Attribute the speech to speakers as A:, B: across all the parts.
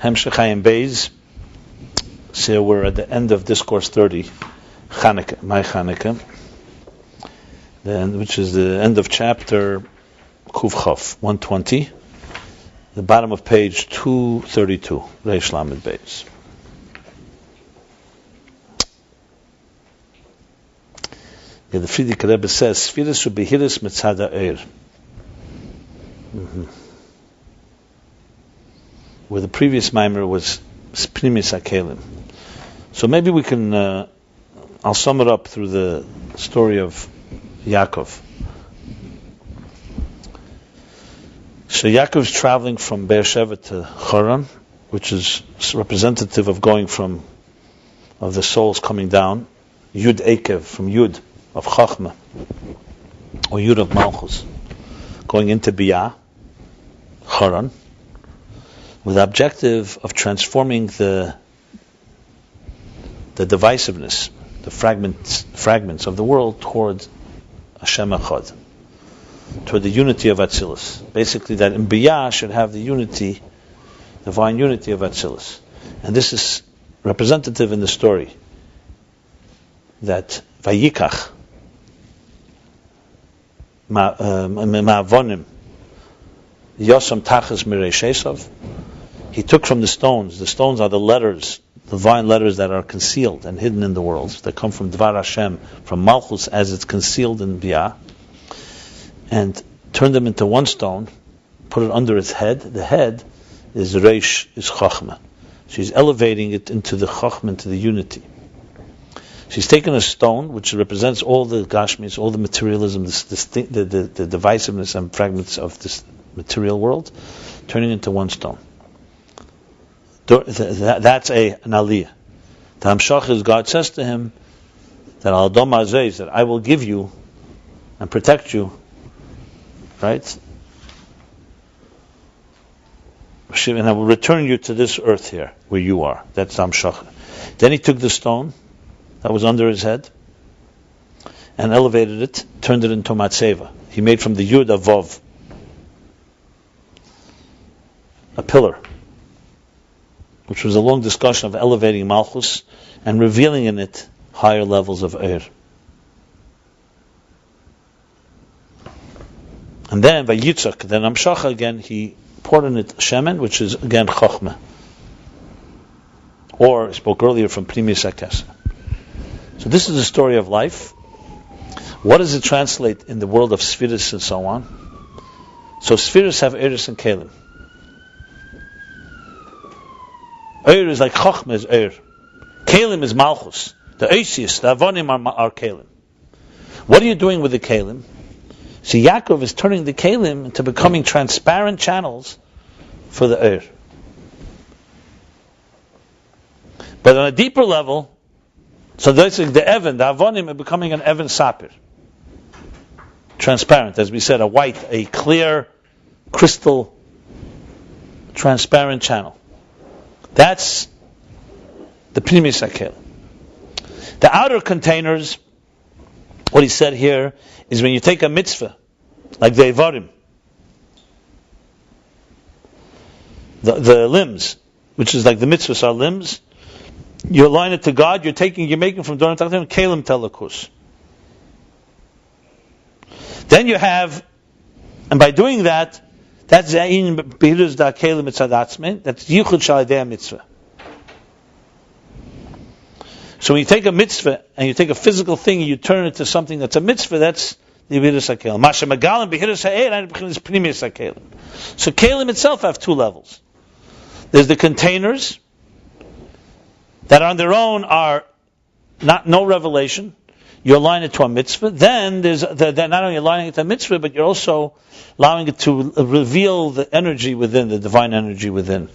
A: Ayin Beis. So we're at the end of Discourse 30, Chanukah, my Chanukah, then, which is the end of chapter Kuf Chaf, 120, the bottom of page 232, Reish Lamed Beis. Yeah, the Frierdiker Rebbe says, Sfiris u'behiris mitzad ha'er. Where the previous mimer was Pnimis HaKelim. So maybe we can, I'll sum it up through the story of Yaakov. So Yaakov's traveling from Beersheba to Haran, which is representative of going of the souls coming down, Yud Ekev, from Yud of Chachma, or Yud of Malchus, going into Biyah, Haran, with the objective of transforming the divisiveness, the fragments of the world toward Hashem Echad, toward the unity of Atzilus. Basically, that in Biyah should have the unity, divine unity of Atzilus. And this is representative in the story that Vayikach Ma'avonim Yosam Tachas Mirei Shesav. He took from the stones. The stones are the letters, the divine letters that are concealed and hidden in the world, that come from Dvar Hashem, from Malchus as it's concealed in Biyah, and turned them into one stone, put it under its head. The head is Reish, is Chachma. She's elevating it into the Chachma, into the unity. She's taken a stone, which represents all the Gashmis, all the materialism, the divisiveness and fragments of this material world, turning into one stone. That's an aliyah. The Hamshach is God says to him that Al Adom Hazeh, that I will give you and protect you, right? And I will return you to this earth here, where you are. That's Hamshach. Then he took the stone that was under his head and elevated it, turned it into Matseva. He made from the Yud a Vav, a pillar, which was a long discussion of elevating Malchus and revealing in it higher levels of Eir. And then by Yitzchak, then Amshacha again, he poured in it Shemen, which is again Chochmah. Or, I spoke earlier from Pnimis HaKesed. So this is the story of life. What does it translate in the world of Sfiris and so on? So Sfiris have Eiris and Kelim. Eir is like Chochmah is Eir. Kelim is Malchus. The Eisius, the Avonim are Kelim. What are you doing with the Kelim? So Yaakov is turning the Kelim into becoming transparent channels for the Eir. But on a deeper level, so that's like the Evan, the Avonim are becoming an Evan Sapir. Transparent, as we said, a clear, crystal, transparent channel. That's the Pnimis HaKelim. The outer containers, what he said here, is when you take a mitzvah, like the Evarim, the limbs, which is like the mitzvahs are limbs, you align it to God, you're making from Doran Tachtim Kelim Telakus. Then you have, and by doing that, that's Ayin Behirus Da Kelim Mitzad Atzmei, that's Yichud Shaladei Mitzvah. So when you take a mitzvah and you take a physical thing and you turn it to something that's a mitzvah, that's the Behirus HaKelim. Masha Magalim Behirus HaEir and Behirus Pnimis HaKelim. So Kelim itself have two levels. There's the containers that on their own are no revelation. You align it to a mitzvah. Then there's not only aligning it to a mitzvah, but you're also allowing it to reveal the energy within, the divine energy within.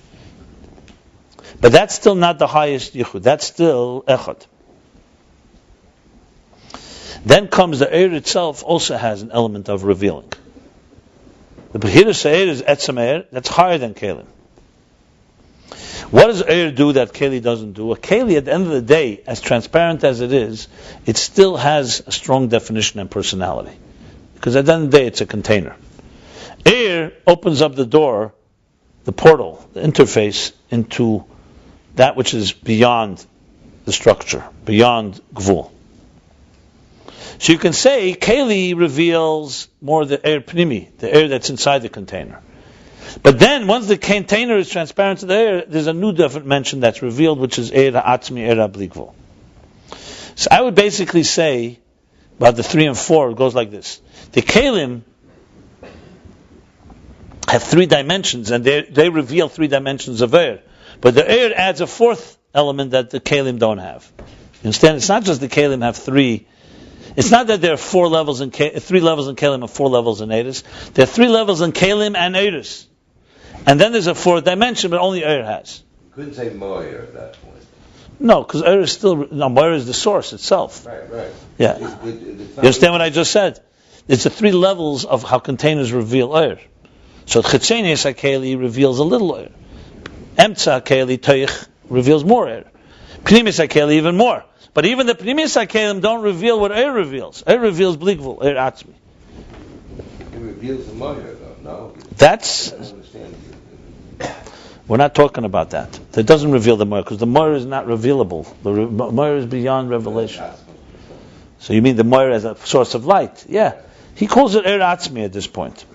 A: But that's still not the highest yichud. That's still echad. Then comes the Eir itself, also has an element of revealing. The Behirus Eir is Etzem Eir, that's higher than Kelim. What does Eir do that Keli doesn't do? A Keli, at the end of the day, as transparent as it is, it still has a strong definition and personality. Because at the end of the day, it's a container. Eir opens up the door the portal, the interface into that which is beyond the structure, beyond Gvul. So you can say Keli reveals more the air pnimi, the air that's inside the container. But then once the container is transparent to the air, there's a new dimension that's revealed, which is air ha'atzmi, air ha'bli Gvul. So I would basically say about the 3 and 4, it goes like this. The Kelim have 3 dimensions, and they reveal 3 dimensions of air. But the air adds a 4th element that the Kelim don't have. You understand? It's not just the Kelim have 3. It's not that there are 4 levels in 3 levels in Kelim and 4 levels in Eris. There are 3 levels in Kelim and Eris. And then there's a 4th dimension, but only air has.
B: You couldn't say Moyer at that point.
A: No, because air is still... No, Moyer is the source itself.
B: Right.
A: Yeah. You understand what I just said? It's the 3 levels of how containers reveal air. So Chetzenius HaKeli reveals a little air. Emtza HaKeli, Toich, reveals more air. Pnimis HaKeli even more. But even the Pnimis HaKelim don't reveal what air reveals. Air reveals Bli Gvul, air Atzmi.
B: It reveals the Moyer, though, no?
A: That's...
B: I don't understand.
A: We're not talking about that. That doesn't reveal the Moyer, because the Moyer is not revealable. The Moyer is beyond revelation. So you mean the Moyer as a source of light? Yeah. He calls it air Atzmi at this point.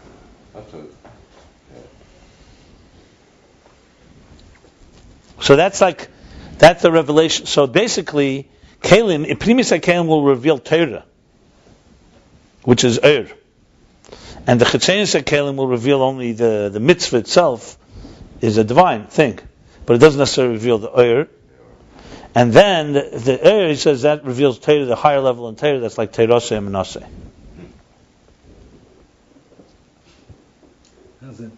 A: So that's the revelation. So basically, Kelim, Pnimis HaKelim will reveal Torah, which is air. And the Chetzenius HaKelim will reveal only the mitzvah itself, is a divine thing. But it doesn't necessarily reveal the air. And then the air, he says, that reveals Torah, the higher level in Torah, that's like Teiroseh and Menaseh.
C: How's that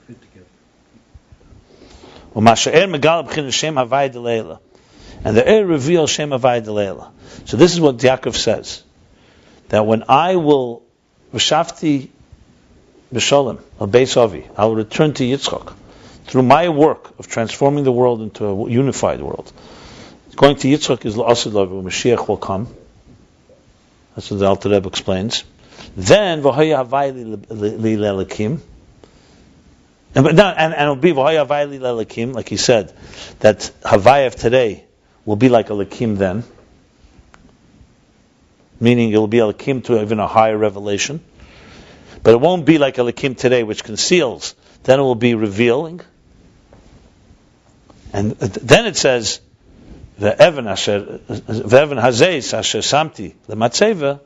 C: fit together?
A: And the air reveals Shem Havai Delayla. So this is what Yaakov says, that when I will V'shafti B'sholem, or Beis Avi, I will return to Yitzchak through my work of transforming the world into a unified world. Going to Yitzchak is L'asad Lavi, when Mashiach will come. That's what the Alter Rebbe explains. Then V'hoya Havai Li Lelakim. And it'll be V'hoya Havai Li Lelakim, like he said, that Havai of today will be like a Lakim then. Meaning it will be a Lakim to even a higher revelation. But it won't be like a Lakim today, which conceals. Then it will be revealing. And then it says, "Ve'evan hazeis asher samti lematzeva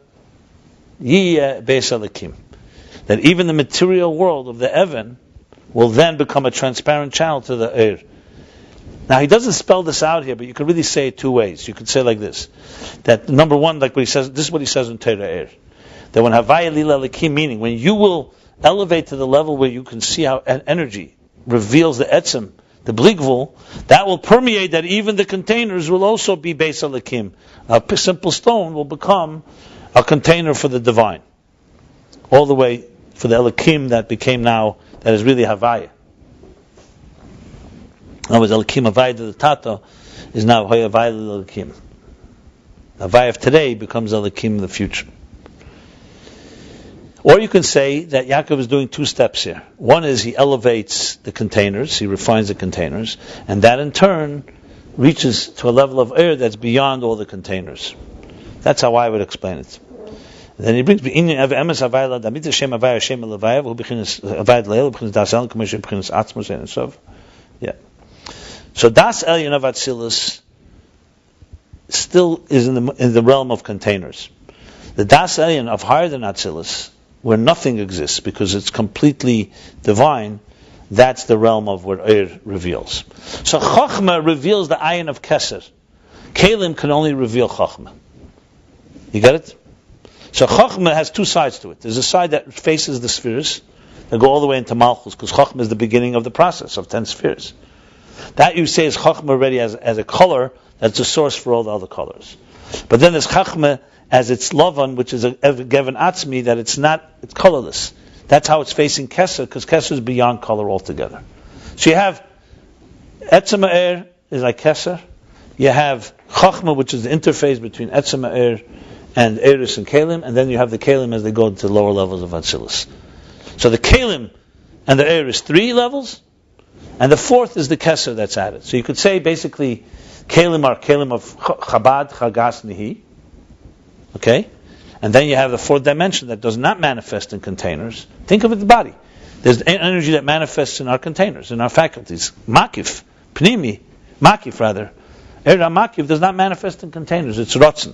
A: yiyeh beis halakim." That even the material world of the Evan will then become a transparent channel to the air. Now he doesn't spell this out here, but you can really say it 2 ways. You could say like this: that number 1, like what he says, this is what he says in Torah air. That when Havaya Lila Lakim, meaning when you will elevate to the level where you can see how energy reveals the etzem, the Bli Gvul, that will permeate that even the containers will also be Beis Halakim. A simple stone will become a container for the divine. All the way for the Elakim that became now, that is really Havaya. In other words, Elakim Havaya to the Tata is now Havaya Elakim. Havaya of today becomes Elakim of the future. Or you can say that Yaakov is doing 2 steps here. One is he elevates the containers, he refines the containers, and that in turn reaches to a level of air that's beyond all the containers. That's how I would explain it. And then he brings yeah. So Das Elyon of Atzilus still is in the realm of containers. The Das Elyon of higher than Atzilus, where nothing exists because it's completely divine, that's the realm of where Eir reveals. So Chochmah reveals the Ayin of Keser. Kelim can only reveal Chochmah. You get it? So Chochmah has 2 sides to it. There's a side that faces the spheres, that go all the way into Malchus, because Chochmah is the beginning of the process of 10 spheres. That you say is Chochmah already as a color, that's the source for all the other colors. But then there's Chochmah as its Lavan, which is a Geven Atzmi, that it's colorless. That's how it's facing Keser, because Keser is beyond color altogether. So you have Etzem Ha'er is like Keser. You have Chochmah, which is the interface between Etzem Ha'er and Eris and Kelim, and then you have the Kelim as they go to lower levels of Atzilus. So the Kelim and the Eris 3 levels, And the fourth is the keser that's added. So you could say basically, kelim are kelim of Chabad, Chagas, Nihi. Okay? And then you have the fourth dimension that does not manifest in containers. Think of it the body. There's energy that manifests in our containers, in our faculties. Makif, Pnimi, Makif rather. Makif does not manifest in containers, it's Rotzen.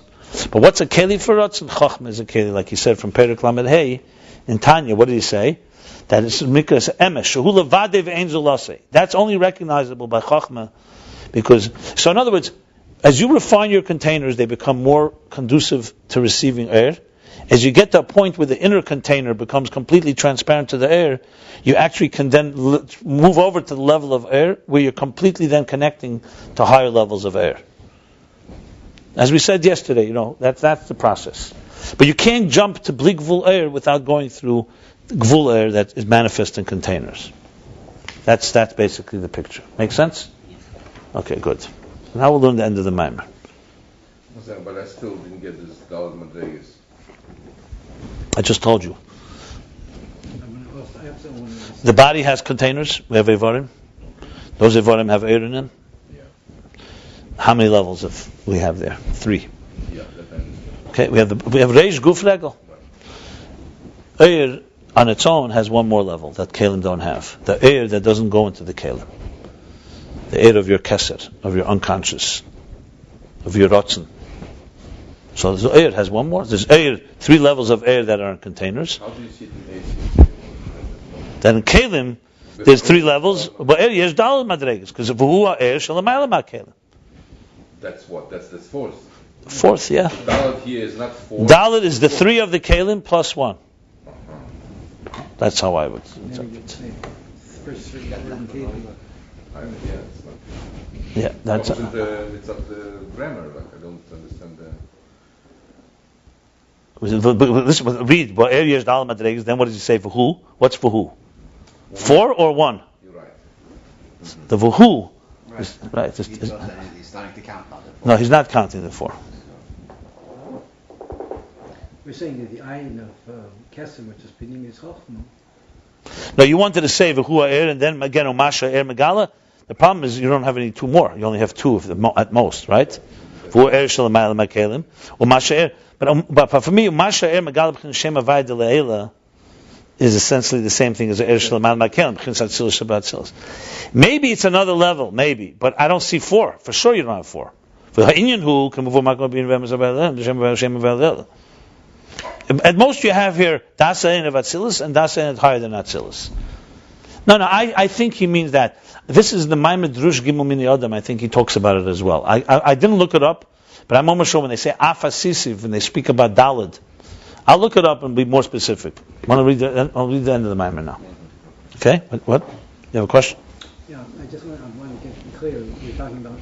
A: But what's a keli for Rotzen? Chochmah is a keli, like he said from Perek Lamed Hey in Tanya. What did he say? That it's Mikras Emesh, Shehu Levade ve'ein Zulase. That's only recognizable by Chochmah, because, so in other words, as you refine your containers, they become more conducive to receiving air. As you get to a point where the inner container becomes completely transparent to the air, you actually can then move over to the level of air where you're completely then connecting to higher levels of air. As we said yesterday, that's the process. But you can't jump to bli gvul air without going through gvul air that is manifest in containers. That's basically the picture. Make sense? Okay, good. Now we'll learn the end of the Maimer.
B: But I still didn't get this Daled Madregas.
A: I just told you. The body has containers. We have Evarim. Those Evarim have air in them.
B: Yeah.
A: How many levels we have there? 3.
B: Yeah, depends.
A: Okay, we have Reish Guf Regel. Air on its own has one more level that Kalim don't have. The air that doesn't go into the Kalim. The air of your keser, of your unconscious, of your rotzen. So the air has one more. There's air, 3 levels of air that are in containers.
B: How do you see it in AC?
A: Then in Kalim, there's 3 levels. But air, yes, Daled Madregas, because v'hu air shalamayla ma Kalim.
B: That's what? That's the fourth.
A: Fourth, yeah.
B: Daled here is not 4.
A: Daled is the 3 of the Kalim plus 1. That's how I would interpret it.
C: First 3 that were in Kalim.
A: Yeah, that's
B: it's up the grammar. Like I don't understand the.
A: Read. Well, areas Daled Madregas. Then what does he say for who? What's for who? 4 or 1?
B: You're right.
A: The who.
D: Right.
A: Right.
D: He's starting to count now.
A: No, he's not counting the 4.
C: We're saying that the Ayin of Kesem, which is Pinim, is Chochmah.
A: No, you wanted to say v'hu air and then again Umasha air megala. The problem is you don't have any 2 more. You only have 2 at most, right? V'hu air shalamayla ma Kalim. Umasha air. But for me, Umasha air megala b'chin shem avay de le'ela is essentially the same thing as air shalamayla ma Kalim b'chin satzilus shabbat tzilus. Maybe it's another level, maybe, but I don't see 4. For sure, you don't have 4. V'ha'inyan hu can move makom b'in v'emes avay shem avay. At most you have here Das Ayin of Atzilus and Das Ayin higher than Atzilus. No, I think he means that. This is the Maimed Drush Gimel Mini Adam. I think he talks about it as well. I didn't look it up, but I'm almost sure when they say Afasisiv, when they speak about Daled, I'll look it up and be more specific. I'll read the end of the Maimed now. Okay? What? You have a question?
C: Yeah, I want to get clear. We're talking about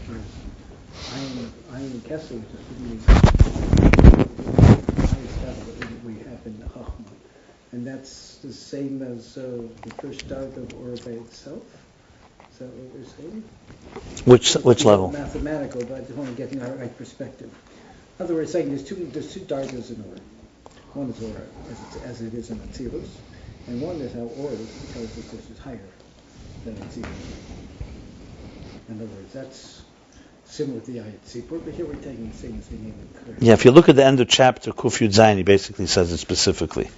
C: Ayin Kesem, which is the highest level that we have in the Chochmah. And that's the same as the first dart of Or by itself? Is that what we're saying?
A: Which level?
C: Mathematical, but I just want to get in the right perspective. In other words, saying there's two dartas in Or. One is Or, as it is in Atzilus, and one is how Or tells us this is higher than Atzilus. In other words, that's similar to the Ayat Sipur, but here we're taking the same thing even clearer.
A: Yeah, if you look at the end of chapter Kuf Yud Zayin, he basically says it specifically.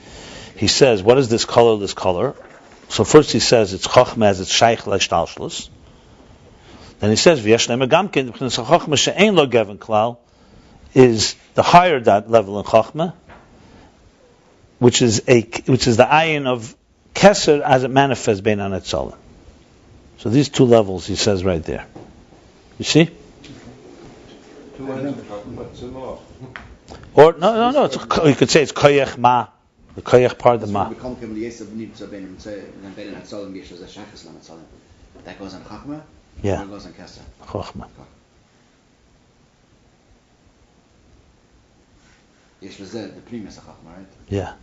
A: He says, what is this color? So first he says it's Chochmah as it's Shaykh L'Shtalshlus. Then he says, V'yesh Le'em Gamkin, B'chnas HaChochmah she'ein lo Gevin Klal, is the higher level in Chochmah, which is the Ayin of Keser as it manifests Bein Anetzalim. So these 2 levels he says right there. You see?
B: 2 lines are talking about similar.
A: Or no. You could say it's Koyach Ma, the Koyach part of the Ma.
D: That goes on Chachma.
A: Yeah.
D: Or goes on Kesser.
A: Chochmah.
D: Yesh v'zeh, the premise of Chachma, right?
A: Yeah.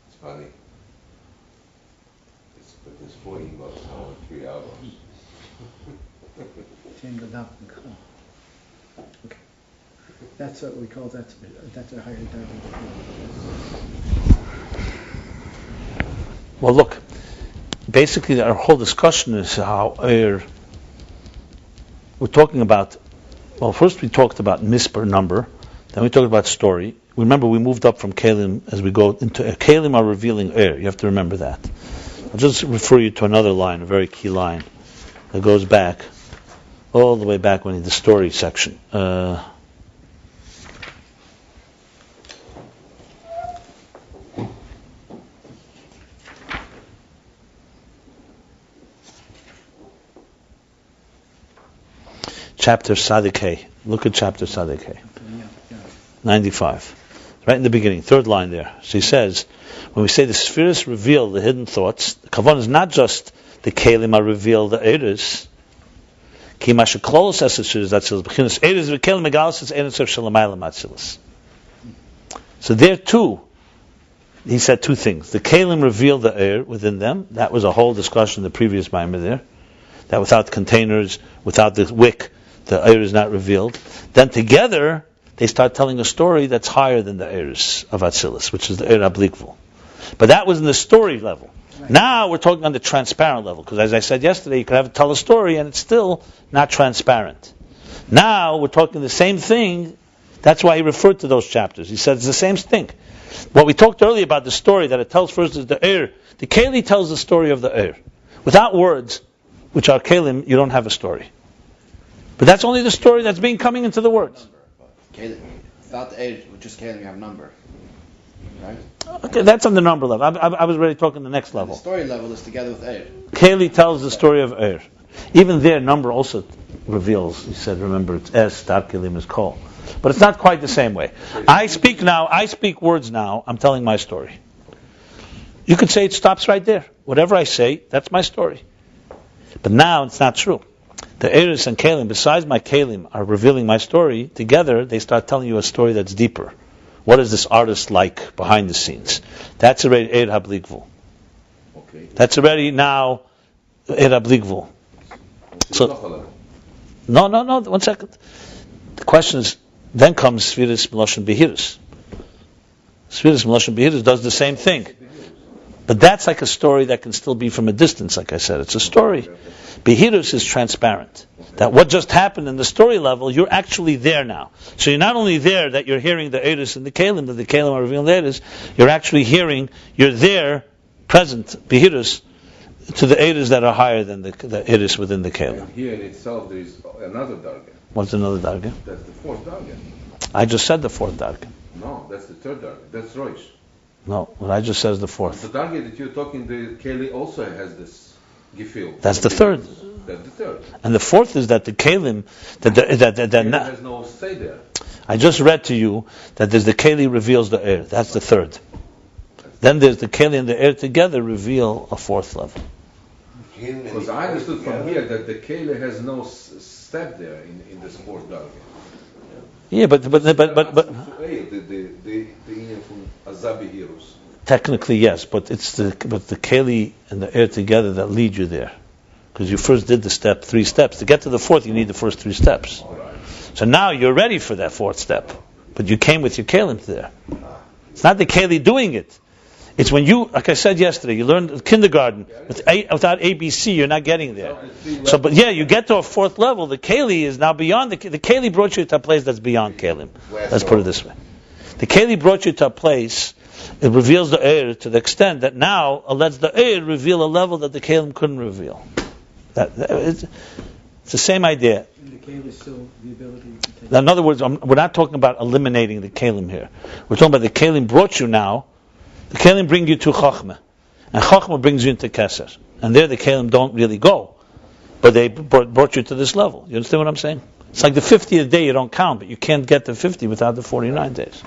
B: It's funny. It's 14 bucks now in 3 hours.
C: Okay. That's what we call that's a higher darta.
A: Well, look, basically our whole discussion is how we're talking about. Well, first we talked about misper number, then we talked about story. Remember, we moved up from Kalim as we go into Kalim are revealing You have to remember that. I'll just refer you to another line, a very key line that goes back all the way back when in the story section. Chapter Sadikeh. Look at chapter Sadikeh. 95. Right in the beginning, third line there. So he says, when we say the spheres reveal the hidden thoughts, the kavan is not just the kelim are reveal the eres. Ki masha klolos esesures atzilas b'chinas eres v'kelim megalos es eres of shalamaylam atzilas. So there too, he said two things. The kelim reveal the air within them. That was a whole discussion in the previous Maimer there. That without containers, without the wick, the air is not revealed. Then together, they start telling a story that's higher than the Eres of Atzilus, which is the Eir Ablikvul. But that was in the story level. Right. Now we're talking on the transparent level, because as I said yesterday, you could tell a story and it's still not transparent. Now we're talking the same thing. That's why he referred to those chapters. He said it's the same thing. What we talked earlier about the story that it tells first is the Eir. The Keli tells the story of the Eir. Without words, which are Kelim, you don't have a story. But that's only the story that's being coming into the words.
D: Without the age, with just Kalim, you have a number. Right?
A: Okay, that's on the number level. I was already talking the next level.
D: The story level is together with Eir.
A: Keli tells the story of Eir. Even there, number also reveals. He said, remember, it's Es, Dar Kelim is Kol. But it's not quite the same way. I speak words now, I'm telling my story. You could say it stops right there. Whatever I say, that's my story. But now it's not true. The Eris and Kalim, besides my Kalim, are revealing my story. Together, they start telling you a story that's deeper. What is this artist like behind the scenes? That's already Eir HaBlikvul. Okay. That's already now Eir HaBlikvul. So, no, 1 second. The question is, then comes Sfiris Meloshen Behirus. Sfiris Meloshen Behirus does the same thing. But that's like a story that can still be from a distance, like I said. It's a story. Behirus is transparent. That what just happened in the story level, you're actually there now. So you're not only there that you're hearing the Eris and the Kalim, that the Kalim are revealing the Eris, you're actually hearing, you're there, present, Behirus, to the Eris that are higher than the Eris within the Kalim.
B: And here in itself there is another darga.
A: What's another darga?
B: That's the fourth darga.
A: I just said the fourth darga.
B: No, that's the third darga. That's Roish.
A: No, what I just said is the fourth.
B: The darga that you're talking, the Keli also has this gefühl.
A: That's the third.
B: That's the third.
A: And the fourth is that the Kalim, that
B: has no say there.
A: I just read to you that there's the Keli reveals the air. That's the third. Then there's the Keli and the air together reveal a fourth level.
B: Because I understood from here that the Keli has no step there in this fourth darga.
A: Yeah, but technically yes, but it's the Keli and the air together that lead you there, because you first did the 3 steps. To get to the fourth, you need the first 3 steps. Right. So now you're ready for that fourth step, but you came with your Kelim there. It's not the Keli doing it. It's when you, like I said yesterday, you learned kindergarten without ABC, you're not getting there. So, but yeah, you get to a fourth level. The Keli is now beyond the Keli brought you to a place that's beyond Kelim. Let's put it this way: the Keli brought you to a place. It reveals the air to the extent that now it lets the air reveal a level that the Kelim couldn't reveal. It's the same idea.
C: And the Kelim is still the ability to take.
A: In other words, we're not talking about eliminating the Kelim here. We're talking about the Kelim brought you now. The Kelim bring you to Chachma, and Chachma brings you into Keser. And there the Kelim don't really go, but they brought you to this level. You understand what I'm saying? It's like the 50th day you don't count, but you can't get to 50 without the 49 days.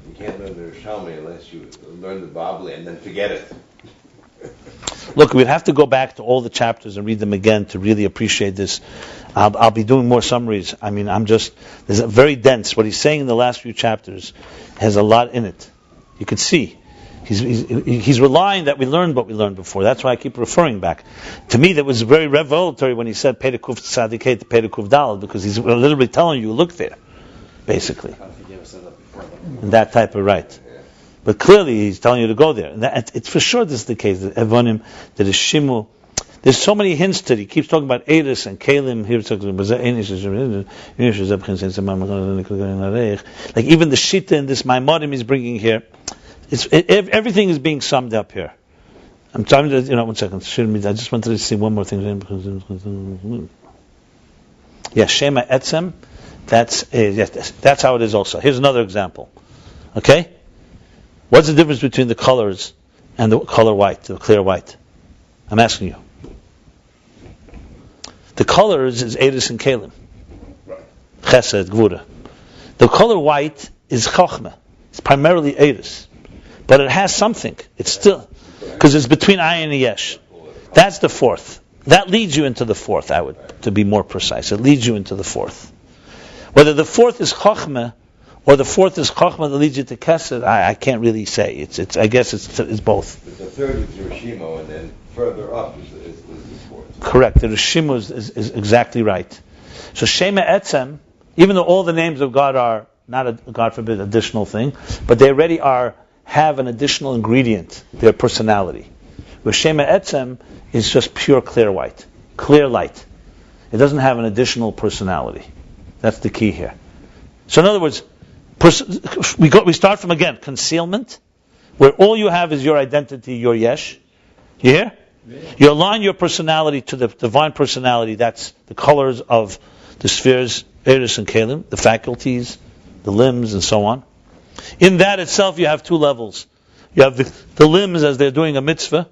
B: You can't learn the Shalmi unless you learn the Babli and then forget it.
A: Look, we'd have to go back to all the chapters and read them again to really appreciate this. I'll be doing more summaries. I mean, there's a very dense, what he's saying in the last few chapters has a lot in it. You can see. He's relying that we learned what we learned before. That's why I keep referring back. To me, that was very revelatory when he said Pedekuf Tzadikei to Pedekuf Daled, because he's literally telling you, look there, basically. In that type of right. But clearly, he's telling you to go there. And it's for sure this is the case. That Evonim, that is Shimu. There's so many hints to it. He keeps talking about Eris and Kalim. Here it's talking about like even the Shita in this Maimodim he's bringing here. Everything is being summed up here. I'm trying to, 1 second. I just wanted to see one more thing. Yeah, Shema Etzem. That's how it is also. Here's another example. Okay? What's the difference between the colors and the color white, the clear white? I'm asking you. The colors is Eris and Kalim. Chesed, Gvura. The color white is Chochmah. It's primarily Eris. But it has something. It's still, because it's between Ayin and Yesh. That's the fourth. That leads you into the fourth, to be more precise. It leads you into the fourth. Whether the fourth is Chochmah, or the fourth is Chochmah that leads you to Kesed, I can't really say. It's I guess it's both.
B: But the third is Yerushimu, and then further up is the fourth.
A: Correct. The Yerushimu is exactly right. So Shema Etzem, even though all the names of God are not a, God forbid, additional thing, but they already have an additional ingredient, their personality. Where Shema Etzem is just pure clear white, clear light. It doesn't have an additional personality. That's the key here. So in other words, we start from, again, concealment, where all you have is your identity, your yesh. You hear? Yeah. You align your personality to the divine personality. That's the colors of the spheres, Eris and Kalim, the faculties, the limbs, and so on. In that itself, you have two levels. You have the limbs as they're doing a mitzvah.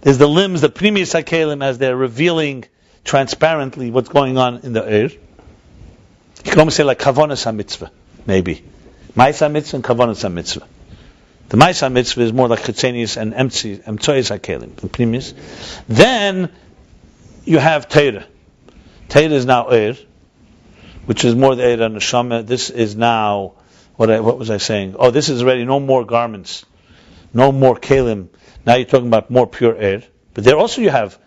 A: There's the limbs, the Pnimius HaKelim, as they're revealing transparently what's going on in the air. You can almost say like Kavonas HaMitzvah, maybe. Mais HaMitzvah and Kavonas HaMitzvah. The Mais HaMitzvah is more like Chitzenius and Emtsois HaKelim, the Pnimius. Then you have Teira. Teira is now Eir, which is more the Eir and Neshama. This is now, what was I saying? Oh, this is already no more garments, no more Kelim. Now you're talking about more pure Eir. But there also you have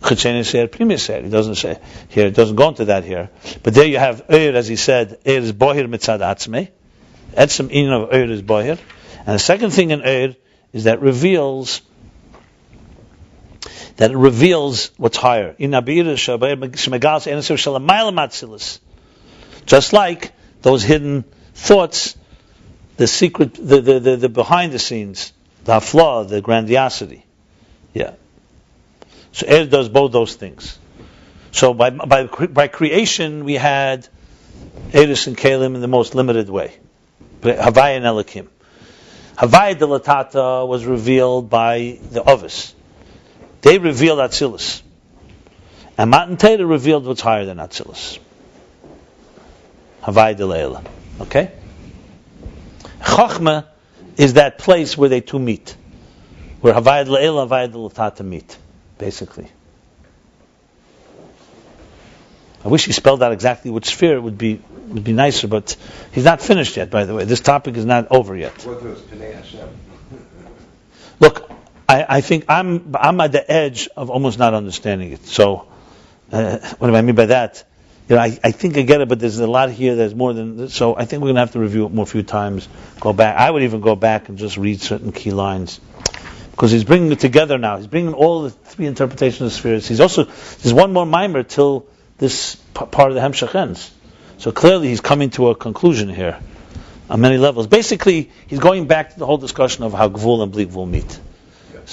A: Chitzenius Eir, Pnimius Eir. He doesn't say here, it doesn't go into that here. But there you have Eir, as he said, Eir is Bohir Mitzad Atzmei. Etzem Inin of Eir is Bohir. And the second thing in Eir is that it reveals what's higher. Just like those hidden thoughts, the secret, the behind the scenes, the hafla, the grandiosity. Yeah. So Eir does both those things. So by creation we had Eris and Kalim in the most limited way. Havaya and Elokim. Havaya Delatata was revealed by the Ovis. They revealed Atzilus. And Matan Torah revealed what's higher than Atzilus. Havaya Delayla. Okay? Chochmah is that place where they two meet. Where Havaya Delayla and Havaya Delatata meet. Basically. I wish he spelled out exactly which sphere it would be nicer, but he's not finished yet, by the way. This topic is not over yet. Look, I think I'm at the edge of almost not understanding it. So, what do I mean by that? I think I get it, but there's a lot here. There's more than so. I think we're going to have to review it more a few times. Go back. I would even go back and just read certain key lines because he's bringing it together now. He's bringing all the three interpretations of spheres. There's one more mimer till this part of the Hemshech ends. So clearly he's coming to a conclusion here on many levels. Basically, he's going back to the whole discussion of how Gvul and Bli Gvul meet. So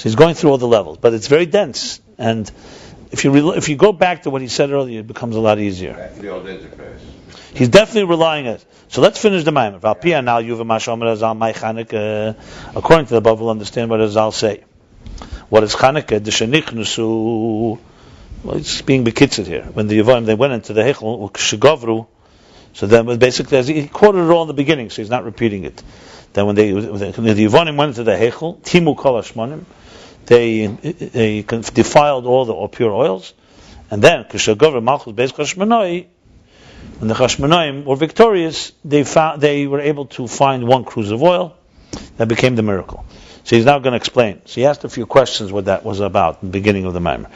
A: he's going through all the levels, but it's very dense. And if you go back to what he said earlier, it becomes a lot easier.
B: Back to the old interface.
A: He's definitely relying on it. So let's finish the Maimer. According to the above, we'll understand what Azal say. What is Chanukah? Well, it's being bekitzed here. When the Yevonim, they went into the Heichel, Shegavru, so then basically, as he quoted it all in the beginning, so he's not repeating it. Then when the Yevonim went into the Heichel, Timu Kol Hashmonim, they defiled all the pure oils, and then, Kishagavru Malchus Beis Chashmonai, when the Chashmonaim were victorious, they were able to find one cruse of oil, that became the miracle. So he's now going to explain. So he asked a few questions what that was about in the beginning of the Maimer.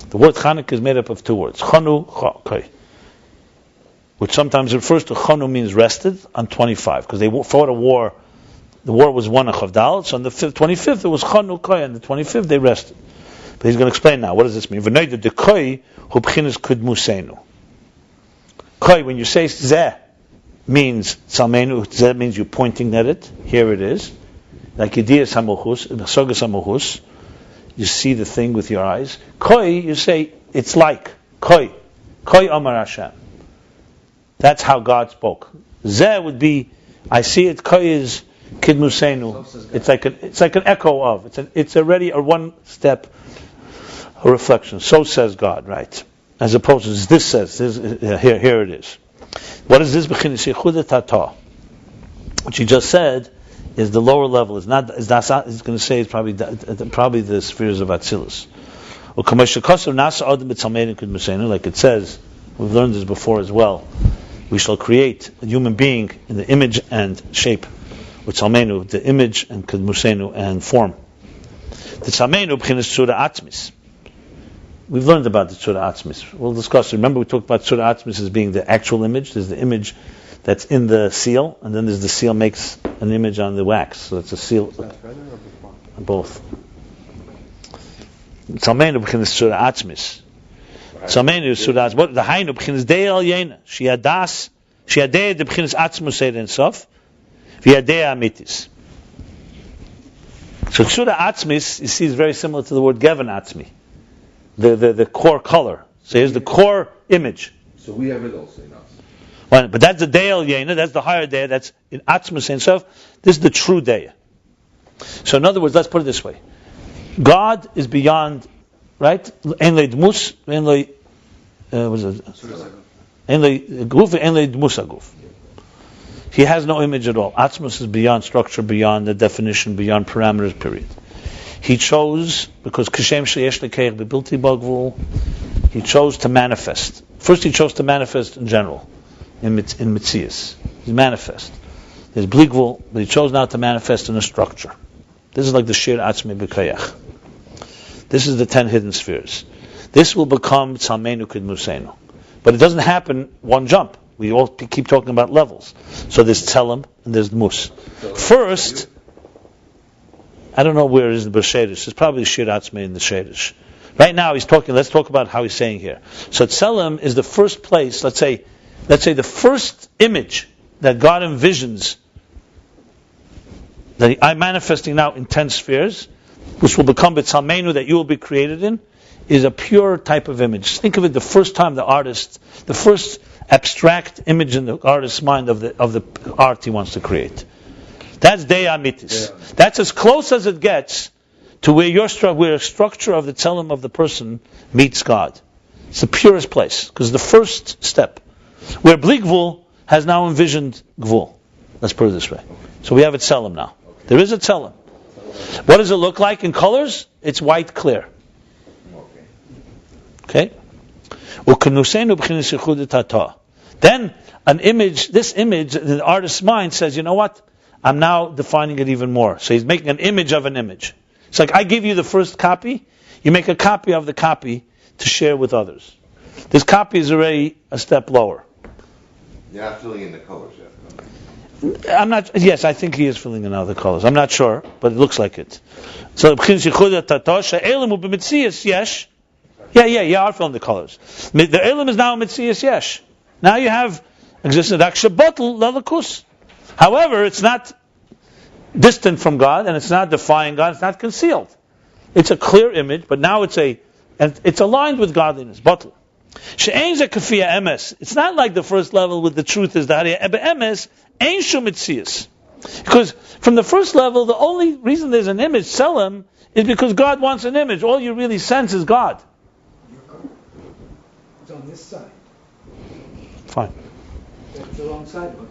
A: The word Chanukah is made up of two words. Chanu, Chai. which sometimes refers to Chanu means rested, on 25, because they fought a war. The war was one of Chavdal, so on the 25th it was Chanu Koi, and the 25th they rested. But he's going to explain now, what does this mean? V'noida de Koi hu b'chinas kudmusenu. Koi, when you say Zeh, means Salmenu, Zeh means you're pointing at it, here it is. Like Yediyas HaMochus, Sogas HaMochus, you see the thing with your eyes. Koi, you say, it's like. Koi. Koi Amar Hashem. That's how God spoke. Zeh would be, I see it, Koi is Kidmusenu. It's like an echo of. It's already a one step a reflection. So says God, right? As opposed to this says, here it is. What is this? What you just said is the lower level. It's not. It's going to say it's probably the spheres of Atzilus. Like it says, we've learned this before as well. We shall create a human being in the image and shape, with Salmenu, the image and Kedmusenu and form. The Salmenu b'chinas tzura atzmis. We've learned about the tzura atzmis. We'll discuss it. Remember, we talked about tzura atzmis as being the actual image. There's the image that's in the seal, and then there's the seal makes an image on the wax. So it's a seal. Both. Salmenu b'chinas tzura atzmis. Salmenu tzura atzmis. What the hainu b'chinas dei al yena. Shiadas shiadei de b'chinas atzmus seid in sof. V'yadei amitis. So tzura atzmis, you see, is very similar to the word geven atzmi. The core color. So here's the core image.
B: So we have it also in us.
A: Well, but that's the Deya Yena, that's the higher Deya, that's in Atzmus and stuff. This is the true Deya. So in other words, let's put it this way. God is beyond, right? En le dmus, en le, what is it? En le guf, en le dmus aguf. He has no image at all. Atzmus is beyond structure, beyond the definition, beyond parameters, period. He chose, because Kishem Sheyesh Lekeich Bebilti Bagvul, he chose to manifest. First he chose to manifest in general, in Metzias. He's manifest. There's Bligvul, but he chose not to manifest in a structure. This is like the Shir Atzmi B'Kayach. This is the 10 hidden spheres. This will become Tzalmenu Kidmusenu. But it doesn't happen one jump. We all keep talking about levels. So there's Tzelem and there's Mus. First, I don't know where it is in the Shadish. It's probably Shir Atzmi in the Shadish. Right now he's talking, let's talk about how he's saying here. So Tzelem is the first place, let's say the first image that God envisions, that I'm manifesting now in 10 spheres, which will become B'Tzalmenu, that you will be created in, is a pure type of image. Think of it the first time the first abstract image in the artist's mind of the art he wants to create. That's Dei Amitis. That's as close as it gets to where a structure of the tzelem of the person meets God. It's the purest place, because the first step. Where Bli Gvul has now envisioned Gvul. Let's put it this way. So we have a tzelem now. There is a tzelem. What does it look like in colors? It's white clear. Okay? Then this image, the artist's mind says, you know what? I'm now defining it even more. So he's making an image of an image. It's like I give you the first copy, you make a copy of the copy to share with others. This copy is already a step lower.
E: You're not filling in the colors yet.
A: I'm not. Yes, I think he is filling in other colors. I'm not sure, but it looks like it. So you are filling the colors. The elim is now mitzias yesh. Now you have existence akshabotel lalakus. However, it's not distant from God, and it's not defying God. It's not concealed. It's a clear image, but now it's aligned with godliness. Batel. She'ein ze kafia emes. It's not like the first level with the truth is that emes ein shum mitzias. Because from the first level, the only reason there's an image, Tzelem, is because God wants an image. All you really sense is God.
C: It's on this side.
A: Fine.
C: It's the wrong side of it.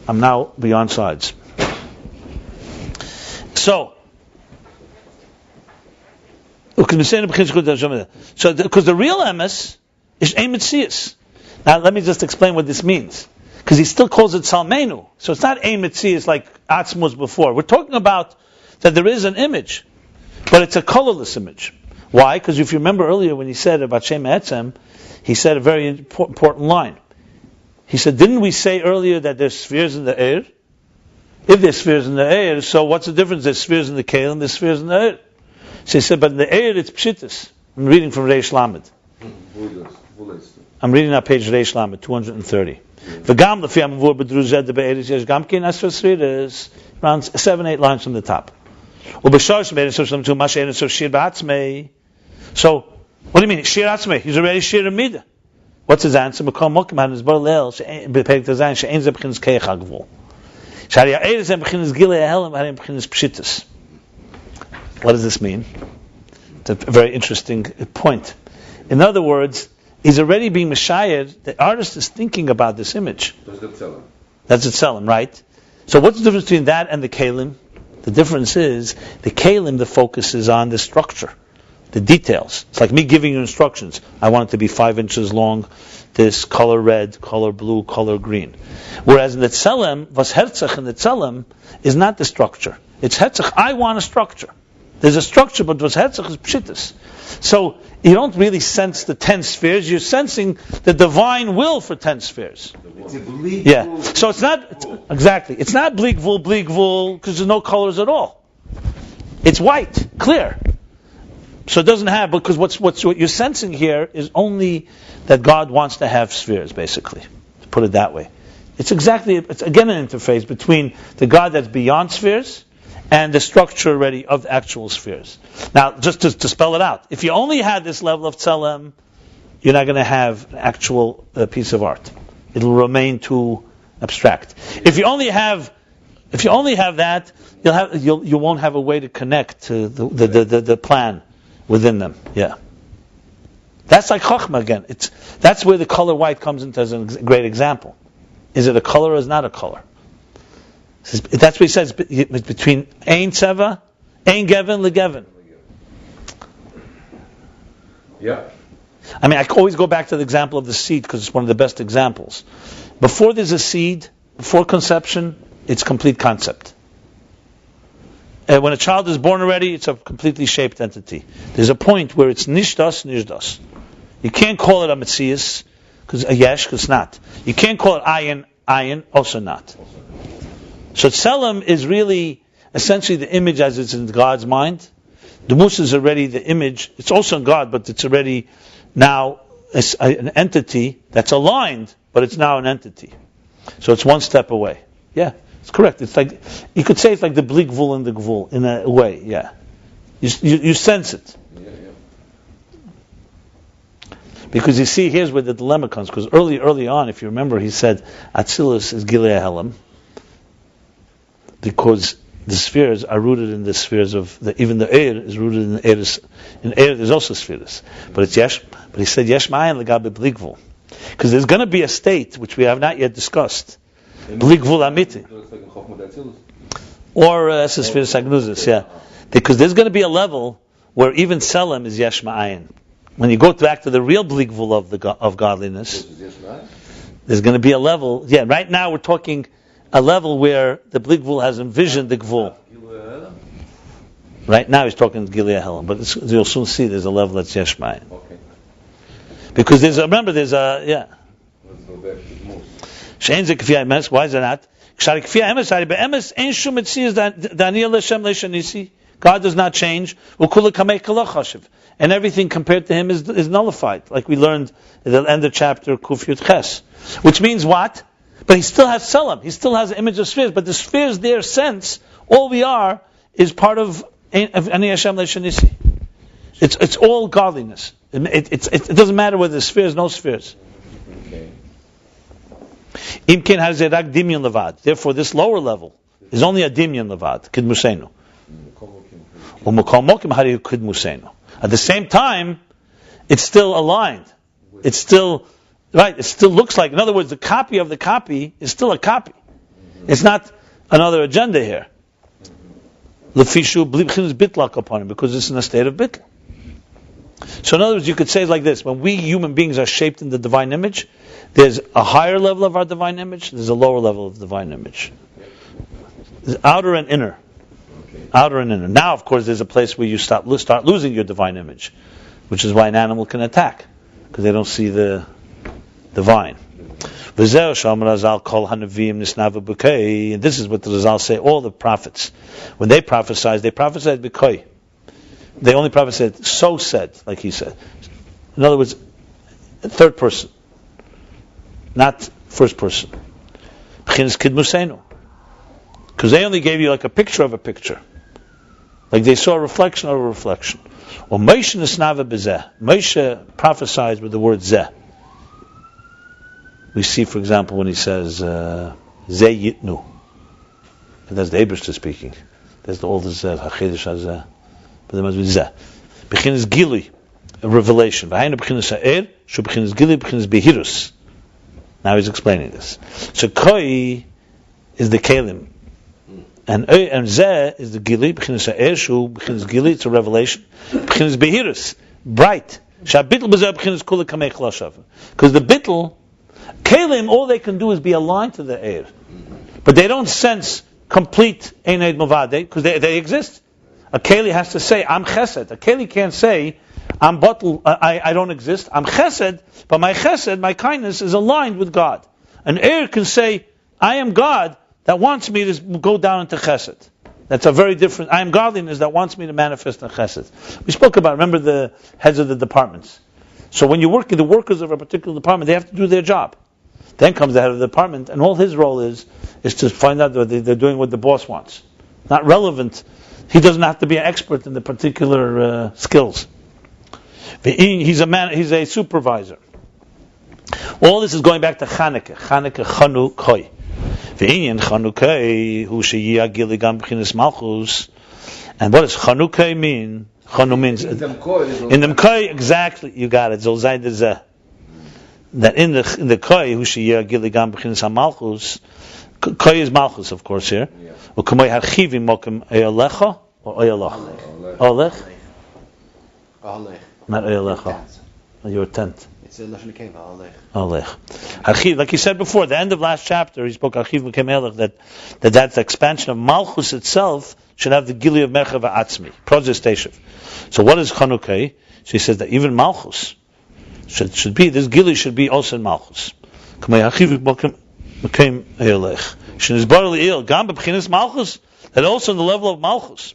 A: I'm now beyond sides. So, because the real emes is ein mitzias. Now, let me just explain what this means. Because he still calls it Salmenu. So it's not ein mitzias like Atzmus before. We're talking about that there is an image, but it's a colorless image. Why? Because if you remember earlier when he said about Shem Etzem, he said a very important line. He said, didn't we say earlier that there's spheres in the air? If there's spheres in the air, so what's the difference? There's spheres in the Kalim, there's spheres in the air. So he said, but in the air it's Pshittas. I'm reading from Reish Lamed. I'm reading on page Reish Lamed, 230. V'gam l'fi amavur b'druzeh de be'eris yesh gam kin asra sfiras, around 7-8 lines from the top. U'b'shorish me'eris of to mash eris of shir b'atzmei. So, what do you mean? Shir atzmei. He's already shir amida. What's his answer? B'kol mokim han izbar le'el b'peg tazayin she'en ze b'chinas keich ha'gvul. Shari ha'eris hem b'chinas gilei ha'helem ha'hem b'chinas pshitas. What does this mean? It's a very interesting point. In other words, he's already being Meshayed. The artist is thinking about this image. That's the Tzelem, right? So what's the difference between that and the Kalim? The difference is, the Kalim, the focus is on the structure, the details. It's like me giving you instructions. I want it to be 5 inches long, this color red, color blue, color green. Whereas in the Tzelem, was Herzach in the Tzelem is not the structure. It's Herzach, I want a structure. There's a structure, but was Herzach is Pshittas. So you don't really sense the 10 spheres. You're sensing the divine will for 10 spheres.
E: It's a bleak
A: Yeah. So it's not exactly. It's not bleak vul, because there's no colors at all. It's white, clear. So it doesn't have, because what you're sensing here is only that God wants to have spheres, basically, to put it that way. It's again an interface between the God that's beyond spheres and the structure already of the actual spheres. Now, just to spell it out, if you only had this level of tzelem, you're not going to have an actual piece of art. It'll remain too abstract. If you only have that, you won't have a way to connect to the plan within them. Yeah, that's like Chochmah again. That's where the color white comes into as a great example. Is it a color or is it not a color? That's what he says. It's between Ayin Seva, Ayin Gevin, Legevin.
B: Yeah.
A: I mean, I always go back to the example of the seed because it's one of the best examples. Before there's a seed, before conception, it's complete concept. And when a child is born already, it's a completely shaped entity. There's a point where it's nishdas. You can't call it a metzias, because a yesh, because it's not. You can't call it ayin, also not. So Tzelem is really essentially the image as it's in God's mind. The Musa is already the image. It's also in God, but it's already now an entity that's aligned, but it's now an entity. So it's one step away. Yeah, it's correct. It's like, you could say it's like the bleak vul and the gvul in a way. Yeah, you sense it. Because you see, here's where the dilemma comes. Because early on, if you remember, he said Atzilus is Gilei Helam, because the spheres are rooted in the spheres of even the air is rooted in the air. In air, there's also spheres, but it's yesh. But he said yesh ma'ayin legabe blikvul, because there's going to be a state which we have not yet discussed, blikvul amiti, or spheres agnuzis, yeah, because there's going to be a level where even Tzelem is yesh ma'ayin. When you go back to the real blikvul of godliness, there's going to be a level. Yeah, right now we're talking a level where the blikvul has envisioned the gvul. Right now he's talking Gilei Helam, but you'll soon see there's a level that's yesh ma'ayin.
B: Okay.
A: Because there's a She'en ze k'fi ha'emes. Why is it not? K'shari k'fi ha'emes, hari be'emes ein shum etzias daniel l'shem le'shanisi. God does not change. U'kula kamei k'lo chashiv. And everything compared to him is nullified, like we learned at the end of chapter Kuf Yud Ches. Which means what? But he still has Tzelem. He still has an image of spheres. But the spheres there sense all we are is part of Ani Hashem Le'Shanisi. It's all godliness. It doesn't matter whether there's spheres, no spheres. Imkin has a rak dimyon levad. Therefore, this lower level is only a dimyon levad. Kid musenu. U'mokol mokim hari kid musenu. At the same time, it's still aligned. It's still right. It still looks like. In other words, the copy of the copy is still a copy. It's not another agenda here. Lefishu blibchin is bitlak upon him because it's in a state of bitl. So in other words, you could say it like this: when we human beings are shaped in the divine image, there's a higher level of our divine image. There's a lower level of divine image. There's outer and inner. Outer and inner. Now, of course, there's a place where you start losing your divine image, which is why an animal can attack, because they don't see the vine. And this is what the Razal say, all the prophets. When they prophesied b'koi. They only prophesied, so said, like he said. In other words, third person, not first person. Because they only gave you like a picture of a picture. Like they saw a reflection of a reflection. Or Moshe prophesied with the word zeh. We see, for example, when he says zeh yitnu. And that's the Eibishter speaking. That's the oldest zeh, hachedesh hazeh. But there must be zeh. Bechinas gili, a revelation. Bechinas ha'er, shu bechinas gili, bechinas behirus. Now he's explaining this. So koi is the kelim. And zeh is the gili, bechinas ha'er, shu bechinas gili, it's a revelation. Bechinas behirus, bright. Sha'bitl b'zeh bechinas kula kamei chlashav. Because the bitl, kelim, all they can do is be aligned to the air. But they don't sense complete Eined Mavade, because they exist. A keli has to say, I'm chesed. A keli can't say, I'm batel, I don't exist. I'm chesed, but my chesed, my kindness, is aligned with God. An air can say, I am God that wants me to go down into chesed. That's a very different, I am godliness that wants me to manifest in chesed. We spoke about, remember the heads of the departments. So when you work, the workers of a particular department, they have to do their job. Then comes the head of the department, and all his role is to find out that they're doing what the boss wants. Not relevant. He doesn't have to be an expert in the particular skills. He's a man. He's a supervisor. All this is going back to Chanukah. Chanukah Chanu Koi. Ve'inyan Chanukah hu sheyia gili gam b'chinas malchus. And what does Chanukah mean? Chanu means in the Koi. Exactly, you got it. Zolzai dezeh. That in the koi, who sheyia gili gam b'chinas hamalchus, koi is malchus, of course here. U'kamoi harchivim mokem eyalecha or eyalach. Olech. Not eyalecha. Your tent.
D: It's a lashon keva.
A: Olech. Harchiv, like he said before, the end of last chapter, he spoke harchiv mokem eyalech that the expansion of malchus itself should have the gili of mercha va'atzmi, prozis teshuv. So what is Chanukah? So he says that even malchus should be, this gili should be also in malchus. That also in the level of malchus,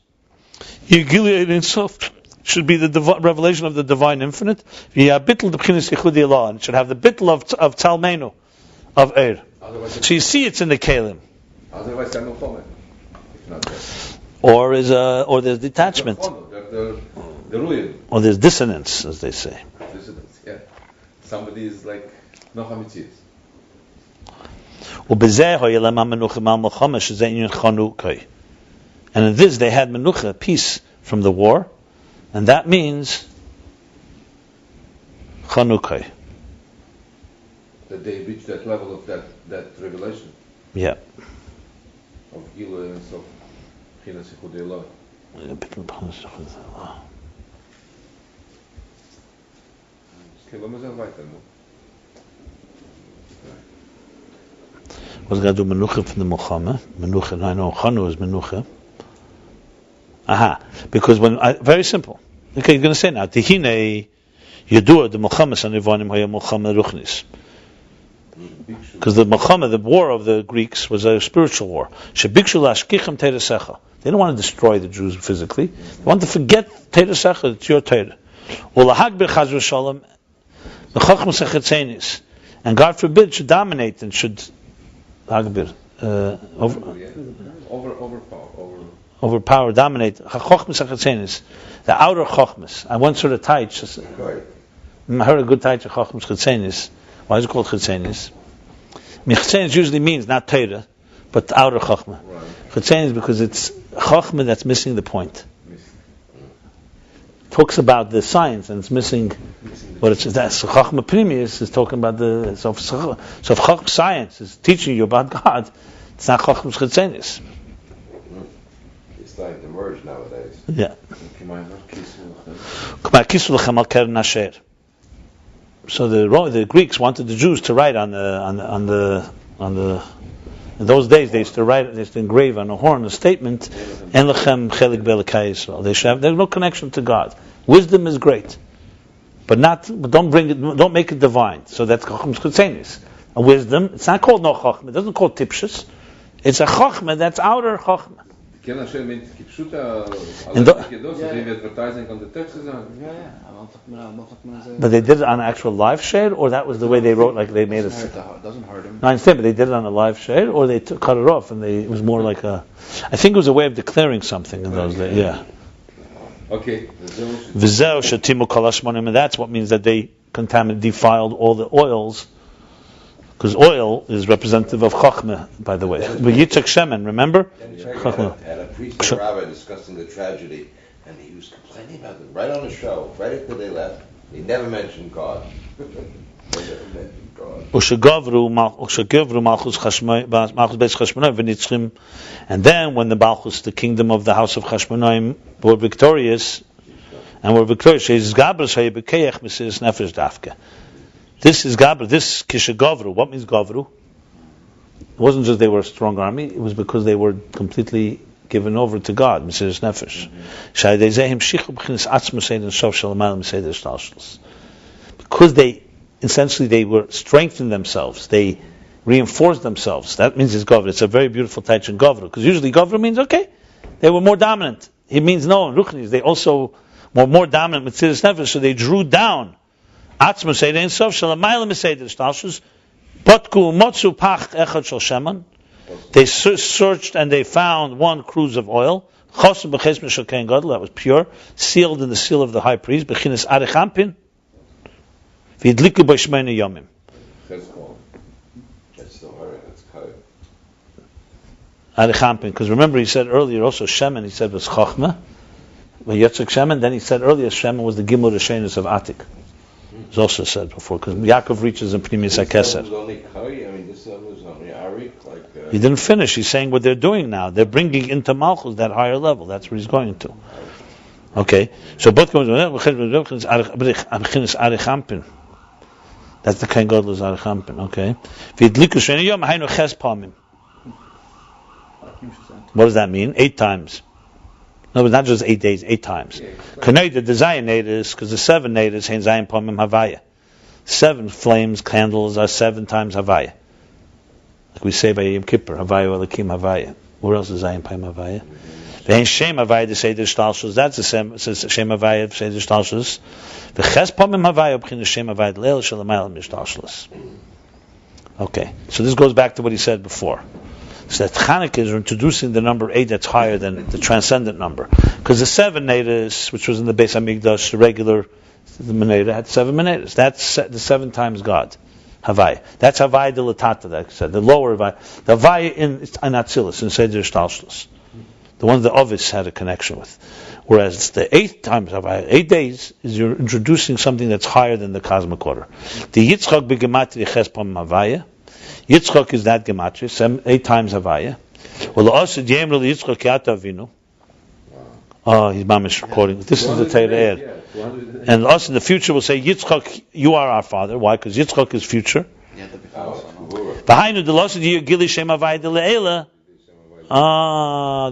A: should be the revelation of the divine infinite. And it should have the bitl of talmenu, of eir. So you see it's in the kelim. Or there's detachment. Or there's dissonance, as they say.
B: Yeah. Somebody is like no hamitzis.
A: And in this they had menucha, peace from the war, and that means Chanukah.
B: That they reached that level of that revelation.
A: Yeah.
B: Of Gila and so Chinas Yichudei Eloh.
A: What's going to do menucha from the Muhammad? Menucha, I know Chanu is menucha. Because very simple. Okay, you're going to say now, Tihine Yedua, the Muhammad Sanivanim Haya Muhammad Ruchnis. Because the Muhammad, the war of the Greeks, was a spiritual war. Shebikshu lashkichem teresecha. They don't want to destroy the Jews physically. They want to forget teresecha, it's your Torah. Ulahakbir chazru shalom. And God forbid should dominate and should overpower, dominate. The outer chokhmas. I once heard a taich. I heard a good taich of chokhmas chetzenis. Why is it called chetzenis? Chetzenis usually means not Torah, but the outer chokhmah. Chetzenis because it's chokhmah that's missing the point. Talks about the science and it's missing what it's that. So Chachma Primius is talking about the so if Chachma science is teaching you about God, it's not Chachma Chetzenis.
E: It's starting to merge nowadays.
A: Yeah. So the Greeks wanted the Jews to write on the In those days, they used to engrave on a horn a statement, En lechem chelik be'elokei Yisrael. There's no connection to God. Wisdom is great, but don't make it divine. So that's Chacham Chutzenis. A wisdom, it's not called no Chacham, it doesn't call Tipshus. It's a Chachma that's outer Chachma.
B: Can I share mit Kipshuta advertising on the text?
A: But they did it on an actual live shade, or that was the way they wrote, like they made it.
D: Doesn't hurt him.
A: No, I understand, but they did it on a live shade, or they cut it off, and it was more like I think it was a way of declaring something in those days, yeah.
B: Okay.
A: V'zeu shetimu kol hashmonim, and that's what means that they defiled all the oils, because oil is representative of Chachma, by the way. But Yitzchak Shemen, remember?
E: Had a priest and rabbi discussing the tragedy, and he was complaining about them right on the show, right after they left. He never mentioned God. They never mentioned God.
A: And then when the Malchus, the kingdom of the house of Chashmonaim, were victorious, this is Gabra, this Kisha Gavru. What means Gavru? It wasn't just they were a strong army, it was because they were completely given over to God, Mesiris Nefesh. Because they were strengthened themselves, they reinforced themselves. That means it's Gavru. It's a very beautiful touch in Gavru, because usually Gavru means, okay, they were more dominant. It means no, in Ruchnis, they also were more dominant with Mesiris Nefesh, so they drew down. They searched and they found one cruse of oil. That was pure, sealed in the seal of the high priest. That's because remember he said earlier also Shemen, he said was Chochmah. But Yitzchak Shemen, then he said earlier Shemen was the Gimel Rishenus of Atik. It's also said before, because Yaakov reaches in Pnimis HaKeser. He didn't finish. He's saying what they're doing now. They're bringing into Malchus that higher level. That's where he's going to. Okay, so both comes. That's the kind God is Arichampin. Okay. What does that mean? 8 times. No, but not just 8 days, 8 times. Connected the Zion natives, because the 7 natives ain't Zion Pomim Havaya. 7 flames, candles are 7 times Havaya. Like we say by Yom Kippur, Havaya Elakim Havaya. Where else is Zion Pomim Havaya? There ain't Shem Havaya to say the Shtalshus. That's the Shem Havaya to say the Shtalshus. The Ches Pomim Havaya obchin the Shem Havaya Leil Shalamayel Mishtalshus. Okay, so this goes back to what he said before. So that Chanukah is introducing the number 8 that's higher than the transcendent number. Because the 7 natives, which was in the Beis Hamikdash, the regular the Meneda, had 7 Menedas. That's the 7 times God. Havai. That's Havai de Latata, that I said. The lower Havai. The Havai in Atzilus, in Seder Shtalshus. The one that Ovis had a connection with. Whereas the 8 times Havai, 8 days, is you're introducing something that's higher than the cosmic order. The Yitzchak begematri ches pam Havaya. Yitzchak is that gematria, 8 times Havaya. Well, the Osid Yemra Yitzchak Yata Avinu. Oh, he's mamish recording. This is the Teireh. And us in the future will say, Yitzchak, you are our father. Why? Because Yitzchak is future. Behind the Osid Yigili Shem Havaya de Le'ela.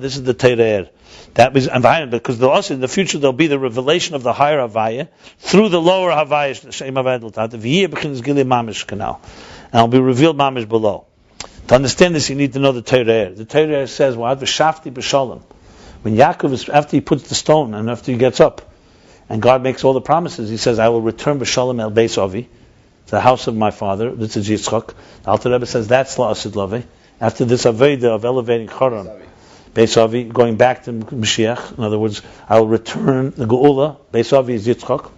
A: This is the Teireh. That was because the Osid in the future there'll be the revelation of the higher Havaya through the lower Havaya Shem Havaya de Le'ela. V'yeh b'chinas Gili mamish canal. And it'll be revealed mamish below. To understand this, you need to know the Torah. The Torah says, "Wa'ad v'shafti b'shalom." When Yaakov is after he puts the stone and after he gets up, and God makes all the promises, he says, "I will return b'shalom el Beis Avi, to the house of my father." This is Yitzchak. The Alter Rebbe says that's la'asid lavei. After this aveda of elevating Charan, Beis Avi, going back to Mashiach. In other words, I will return the Geula. Beis Avi is Yitzchak.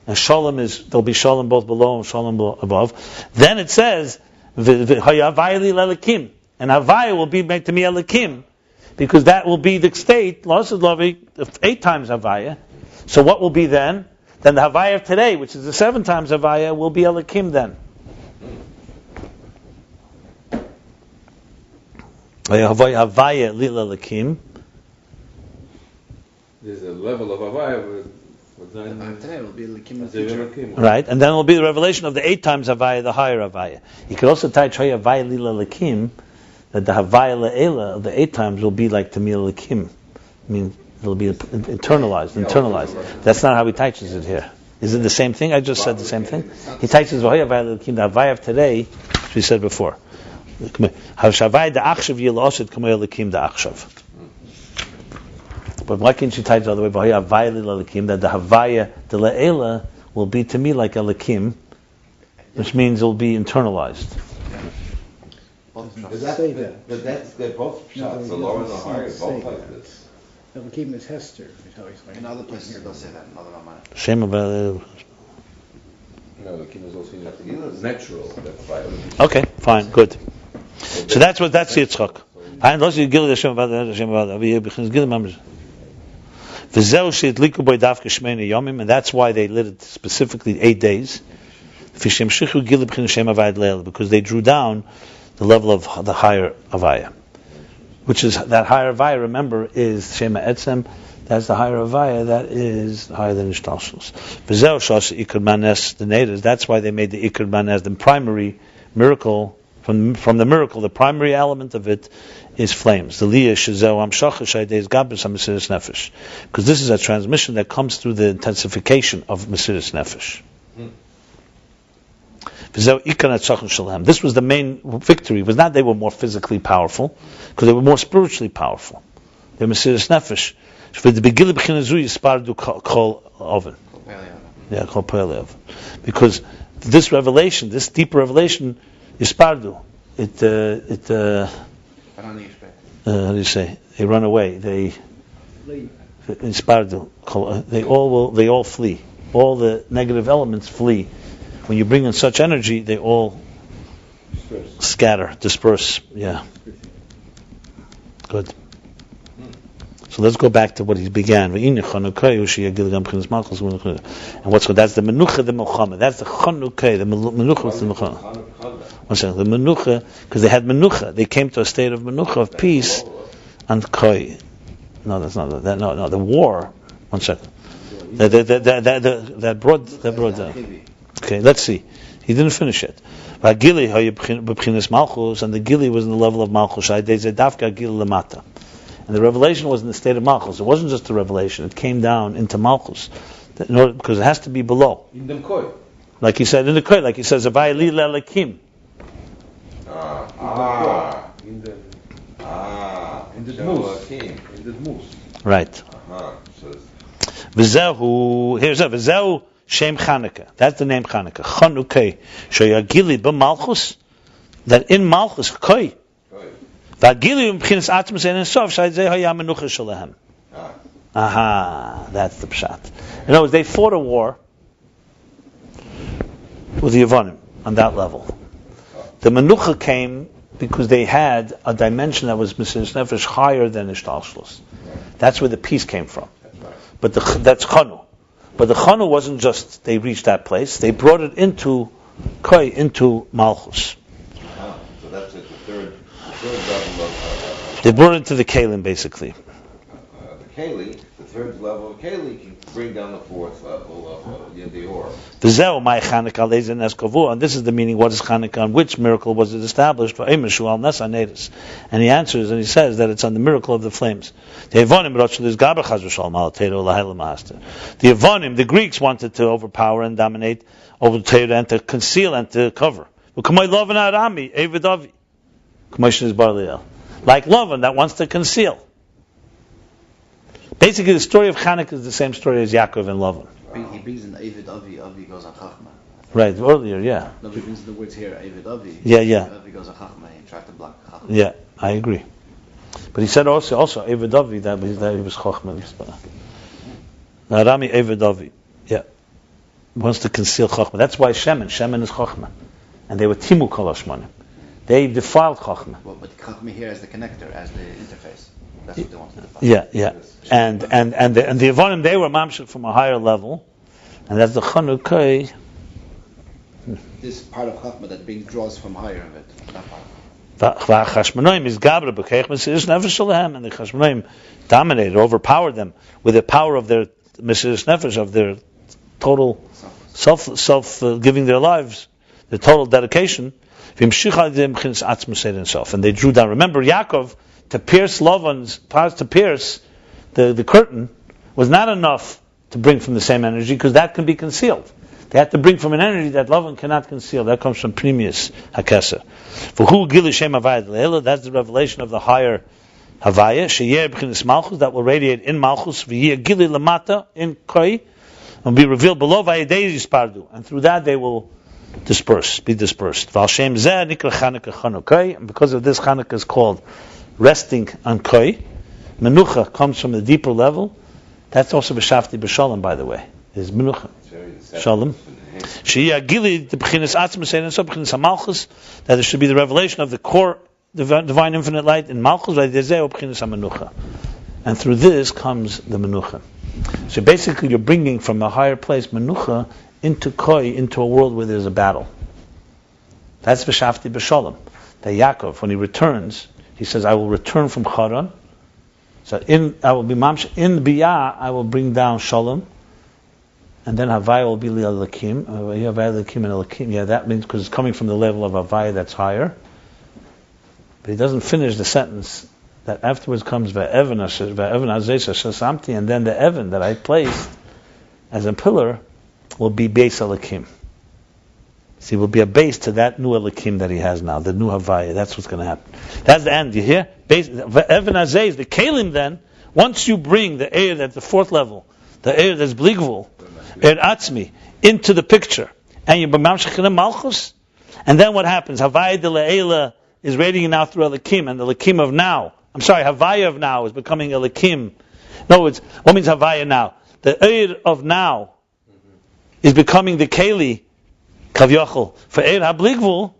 A: And Shalom there'll be Shalom both below and Shalom above. Then it says, Hayavai li lelakim. And Havaya will be made to me Elakim. Because that will be the state, 8 times Havaya. So what will be then? Then the Havaya of today, which is the 7 times Havaya, will be Elakim then. Havaya li lelakim.
B: There's a level of Havaya.
D: Today will be Elikim in the future.
A: Right, and then it will be the revelation of the 8 times Havaya, the higher Havaya. You could also tie Havaya Lila Lakim that the Havaya Le'ela of the 8 times will be like Tamil Lakim. I mean, it'll be internalized. That's not how he teaches it here. Is it the same thing? I just said the same thing. He teaches Vahaya Havaya Lakim, the Havaya of today, which we said before. Havaya Da'achshav Yilosid Kamaya Lakim Da'achshav. But why can't you type it the other way? Vahaya Havaya Lakim, that the Havaya De Le'ela will be to me like a Lakim, which means it will be internalized.
E: But they're both shots, the lower and the higher, both like this.
C: Elohim is Hester, is how he's like.
D: In other places they'll say that, in other Ramayana.
A: Shame about
B: No, Elohim is also natural. That's why.
A: Okay, fine, good. So that's Yitzchak. And that's why they lit it specifically 8 days. Because they drew down the level of the higher Avaya. Which is, that higher Avaya, remember, is Shema Etzem. That's the higher Avaya, that is higher than Ishtalshus. That's why they made the Ikar Manes, the primary miracle, from the miracle, the primary element of it is flames. The Liyah Shezeu Amshacha Shaydei Gabris HaMesiris Nefesh. Because this is a transmission that comes through the intensification of Mesiris Nefesh. This was the main victory. It was not they were more physically powerful, because they were more spiritually powerful. They were Mesiris Nefesh. Because this revelation, this deeper revelation, Yispardu. How do you say? They run away. They all flee. All the negative elements flee. When you bring in such energy, they all disperse. Yeah. Good. So let's go back to what he began. And what's that's the menucha, the milchama. That's the chanukah, the menucha was the milchama. One second, the menucha, because they had menucha. They came to a state of menucha, of peace, and koi. No, that's not that. No, the war. One second. That brought down. Okay, let's see. He didn't finish it. And the Gili was in the level of Malchus. And the revelation was in the state of Malchus. It wasn't just a revelation. It came down into Malchus. Because it has to be below.
B: In the koi.
A: Like he said, in the koi. Like he says, Avai li lelekim.
B: In the dmus. In the dmus.
A: Right. V'zehu, here's a V'zehu Shem Chanukah. That's the name Chanukah. Chanukah. Shoyagili b'malchus. That in Malchus, koi. V'agili m'chinas atmas en ensof. Shayzeh haya menucha shalahem. Aha. That's the pshat. In other words, they fought a war with the Yevonim on that level. The menucha came because they had a dimension that was Mesiris Nefesh higher than Ishtalshlos. That's where the peace came from. But that's Chanu. But the Chanu wasn't just they reached that place. They brought it into Koi, into Malchus.
E: So that's it, the third level of...
A: They brought it into the Kalim, basically.
E: The Kali, the third level of Kali can bring down the fourth level of the Or.
A: V'zeu mai Chanukah lezen eskavu. And this is the meaning, what is Chanukah, on which miracle was it established? For Emishu al Nesa Nedis. And he answers, and he says that it's on the miracle of the flames. The Yevonim, the Greeks wanted to overpower and dominate over Torah and to conceal and to cover. Like Lavan that wants to conceal. Basically, the story of Chanukah is the same story as Yaakov and Lavan.
D: He brings in Avid Avi, Avi goes on Chachma.
A: Right, earlier, yeah.
D: No, he brings in the words here, Avid Avi.
A: Yeah.
D: Avi goes on Chachma, he tried to block Chachma.
A: Yeah, I agree. But he said also Avid Avi, that he was Chachma. Narami Avid Avi. Yeah. He wants to conceal Chachma. That's why Shemen is Chachma. And they were Timu Kolashmanim. They defiled Chachma.
D: Well, but Chachma here as the connector, as the interface. That's what they want to defile.
A: Yeah. And the Yevonim, they were mamshik from a higher level. And that's the Chanukah.
D: This part of Chachma that being draws from higher of it. That part.
A: V'achashmonoim is gabra b'keich Mesiris Nefesh shalahem, and the Chashmonoim dominated, overpowered them with the power of their Mesiris Nefesh, of their total self giving their lives, their total dedication. And they drew down. Remember, Yaakov, to pierce the curtain, was not enough to bring from the same energy, because that can be concealed. They had to bring from an energy that Lavan cannot conceal. That comes from Primius HaKeser. For who Gili Shem Havaya D'Leila, that's the revelation of the higher Havaya, Sheyer B'chinas Malchus, that will radiate in Malchus, V'yeh Gili Lamata, in Koi, and be revealed below Vayedei Yispardu, and through that they will be dispersed. V'al Shem Zeh Nikra Chanukah Chanukah, and because of this, Chanukah is called resting on Koi. Menucha comes from the deeper level. That's also B'Shafti B'Shalom, by the way. Is Menucha. Shalom. Sheyeh Gili the B'chinas Atzmus and so B'chinas HaMalchus, that there should be the revelation of the core divine infinite light in Malchus, and through this comes the Menucha. So basically you're bringing from the higher place Menucha into Koi, into a world where there's a battle. That's V'Shafti B'Shalom. That Yaakov, when he returns, he says, I will return from Charan. So I will be Mamsh, in Biyah I will bring down Shalom, and then Havaya will be Li Elakim. Havaya Elakim and Elakim. Yeah, that means because it's coming from the level of Havaya that's higher. But he doesn't finish the sentence that afterwards comes Ve'evan Azesa Shasamti, and then the Evan that I placed as a pillar will be Beis Elakim. See, will be a base to that new Elakim that he has now, the new Havaya. That's what's going to happen. That's the end. You hear? Ve'evan Azez, the Kalim then, once you bring the air at the fourth level, the air that's Bligvul, air Atzmi, into the picture, and you b'mamshech in Malchus, and then what happens? Havaya de Le'ela is radiating now through Elakim, and the Elakim of now, Havaya of now is becoming Elakim. No, what means Havaya now? The Eir of now is becoming the Keli, Kavyochel, for Eir HaBligvul.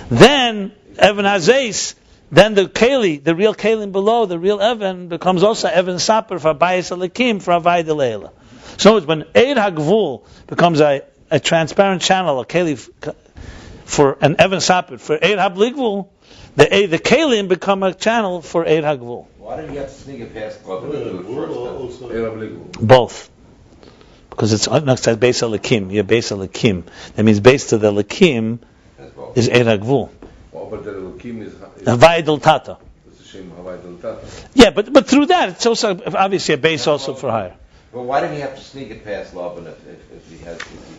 A: Then, Evan HaZeis, then the Keli, the real Kelim below, the real Evan, becomes also Evan Saper for Bayis Elakim for Havaya de Leila. So it's when Eir HaGvul becomes a transparent channel, a Keli for an Evan Sapir, for Eir HaBligvul, the Kalim become a channel for Eir HaGvul.
E: Why did you have to sneak it past Lavan and do it first?
A: Both. Because it's next to Beis Elakim. Yeah, Beis Elakim. That means base to the Elakim is Eir HaGvul.
B: Oh, but the Elakim is
A: Havaya del Tata.
B: It's a shame Havaya del Tata.
A: Yeah, but through that, it's also obviously a base also for higher.
E: Well, why did he have to sneak it past Lavan if he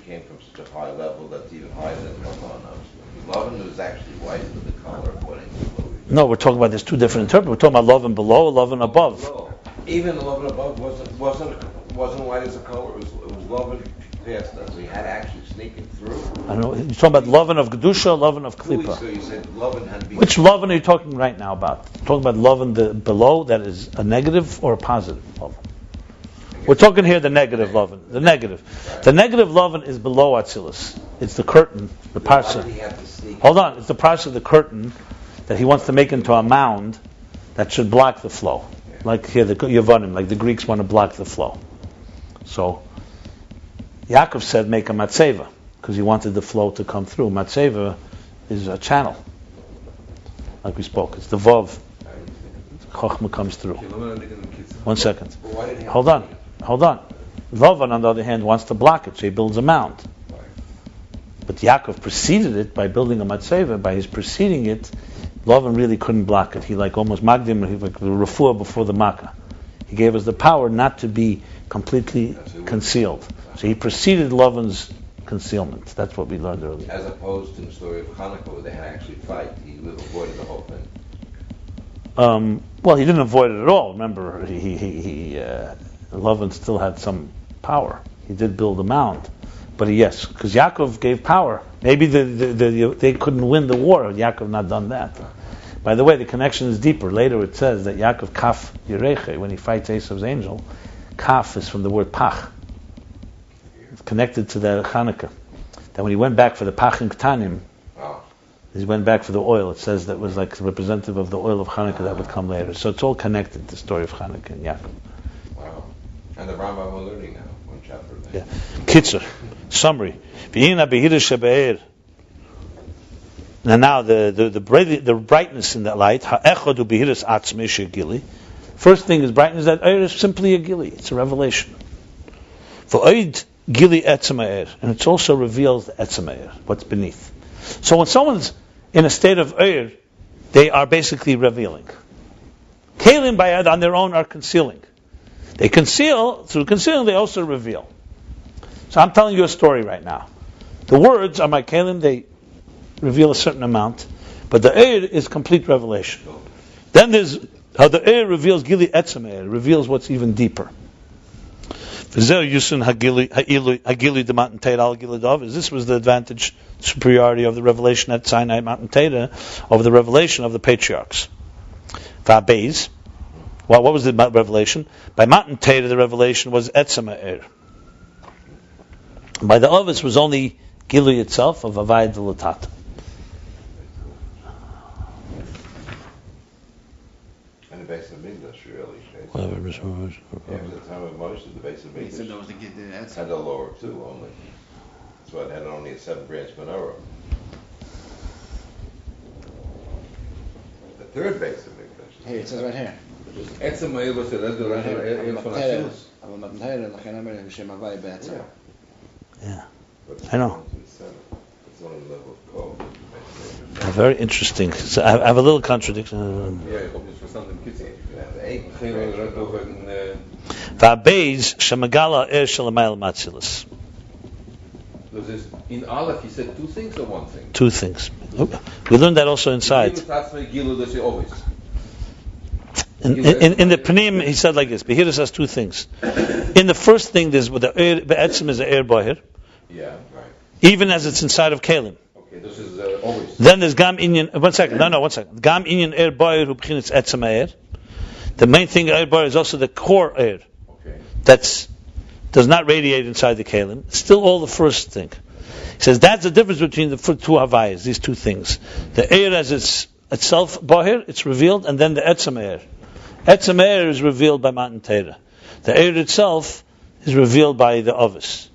E: came from such a high level that's even higher than Lavan? Lavan was actually white with the color according to what we...
A: No, we're talking about there's two different interpretations. We're talking about Lavan below, Lavan above.
E: Even the Lavan above wasn't white as a color. It was Lavan past us. So he had to actually sneak it through.
A: I don't know. You're talking about Lavan of Gedusha, Lavan of Klippa.
E: So you said Lavan had to be...
A: Which Lavan are you talking right now about? You're talking about Lavan below, that is a negative or a positive Lavan? We're talking here the negative Lavan. The negative. Right. The negative Lavan is below Atzilus. It's the curtain, the parsha. Hold on. It's the parsha of the curtain that he wants to make into a mound that should block the flow. Yeah. Like here, the Yavanim, like the Greeks want to block the flow. So, Yaakov said make a matzeva, because he wanted the flow to come through. Matzeva is a channel. Like we spoke. It's the Vav. Chochmah comes through. 1 second. Hold on. Lavan, on the other hand, wants to block it, so he builds a mound. But Yaakov preceded it by building a matzeva. By his preceding it, Lavan really couldn't block it. He almost magdim, he like the refuah before the makkah. He gave us the power not to be completely concealed. So he preceded Lavan's concealment. That's what we learned earlier.
E: As opposed to the story of Hanukkah, where they had to actually fight. He avoided the whole thing.
A: Well, he didn't avoid it at all. Remember, Lavan still had some power. He did build a mound, but yes, because Yaakov gave power. Maybe they couldn't win the war had Yaakov not done that. By the way, the connection is deeper. Later it says that Yaakov kaf yireche, when he fights Esav's angel, kaf is from the word pach. It's connected to the Chanukah. That when he went back for the pachim ktanim, he went back for the oil. It says that was like representative of the oil of Chanukah that would come later. So it's all connected, the story of Chanukah and Yaakov.
E: Wow. And the Rambam we're learning now, one chapter.
A: Yeah. Kitzur. Summary. Now the brightness in that light. First thing is brightness, that air is simply a gili. It's a revelation. For oid gili etzem air. And it also reveals the etzem air, what's beneath. So when someone's in a state of Eir, they are basically revealing. Kalim Bayad on their own are concealing. They conceal, through concealing they also reveal. So I'm telling you a story right now. The words are my Kalim, they reveal a certain amount, but the Eir is complete revelation. Then there's how the Eir reveals Gili Etzem Eir, reveals what's even deeper. This was the advantage, superiority of the revelation at Sinai Mountain Teda over the revelation of the patriarchs. Beis, what was the revelation? By Mountain Teda, the revelation was Etzem Eir. By the Ovis was only Gili itself of Avayad V'Latata.
E: And the Beis of English, really.
A: Whatever.
E: Yeah, at the time of Moshe, the Beis of English had a lower too only. That's why it had only a 7-branch menorah. The third Beis of English.
D: Here, it says right here.
B: עצם העיר בסדר, זה רק העיר של השילוס.
D: אבל מתנהל, לכן אומר בשם הוואי בעצם.
A: Yeah, I know.
E: It's only the level of code.
A: Very interesting. So I have a little contradiction.
B: Ja, ik hoop niet verstand in kitsen.
E: Yeah,
B: Geen reden over een...
A: Va'beis shemagala er shelamayel matzilus.
B: Dus is in Aleph he said 2 things or 1 thing?
A: 2 things. We learned that also inside. In the Panim, he said like this. Behira says 2 things. In the first thing, there's the Be'etzim is the Eir Boher.
E: Yeah, right.
A: Even as it's inside of Kalim.
B: Okay, this is always.
A: Then there's Gam Inyan. 1 second. No, 1 second. Gam Inyan Eir Boher who b'chinas Etzem Eir. The main thing Eir Boher is also the core Eir.
B: Okay.
A: Does not radiate inside the Kalim. It's still all the first thing. He says that's the difference between the 2 Havayas, these 2 things. The Eir as itself Boher, it's revealed, and then the Etzem Eir. Etzem Eir is revealed by Matan Torah. The Eir itself is revealed by the Ovis.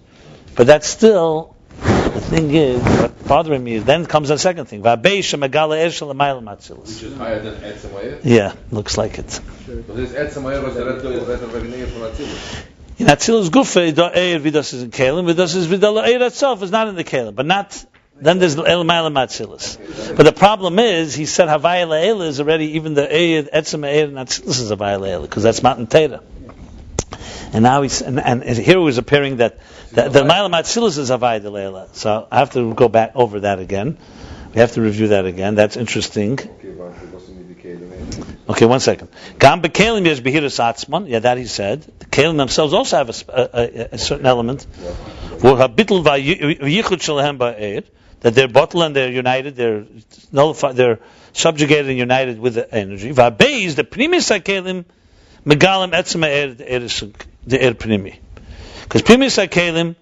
A: But that's still, the thing is, what's bothering me is, then comes the second thing. Va'beis shemagala er shelamayel matzilus.
B: Which is higher than Etzem Eir?
A: Yeah, looks like it.
B: But this Etzem Eir was the Regnir from Atzilus.
A: In Atzilus Gufe, the Eir Vidas is in Kalim, Vidas is Vidal Eir itself is not in the Kalim, but not, then there's El Ma'ala Matzilus. But the problem is, he said Havaya Le'ela is already, even the Eir, Etzem Eir, and Atzilus is Havaya Le'ela, because that's Matan Teda. And now and here it was appearing that the Ma'ala Matzilus is Havaya Le'ela. So I have to go back over that again. We have to review that again. That's interesting. Okay, 1 second. Gam bekelim yesh behiras atzman. Yeah, that he said. The kelim themselves also have a certain element. Habitl v'yichud shalahem ba'er, that they're bottled and they're united, they're nullified, they're subjugated and united with the energy. V'abeis the primis hakelim megalim etzem the er pnimi. Because primis hakelim,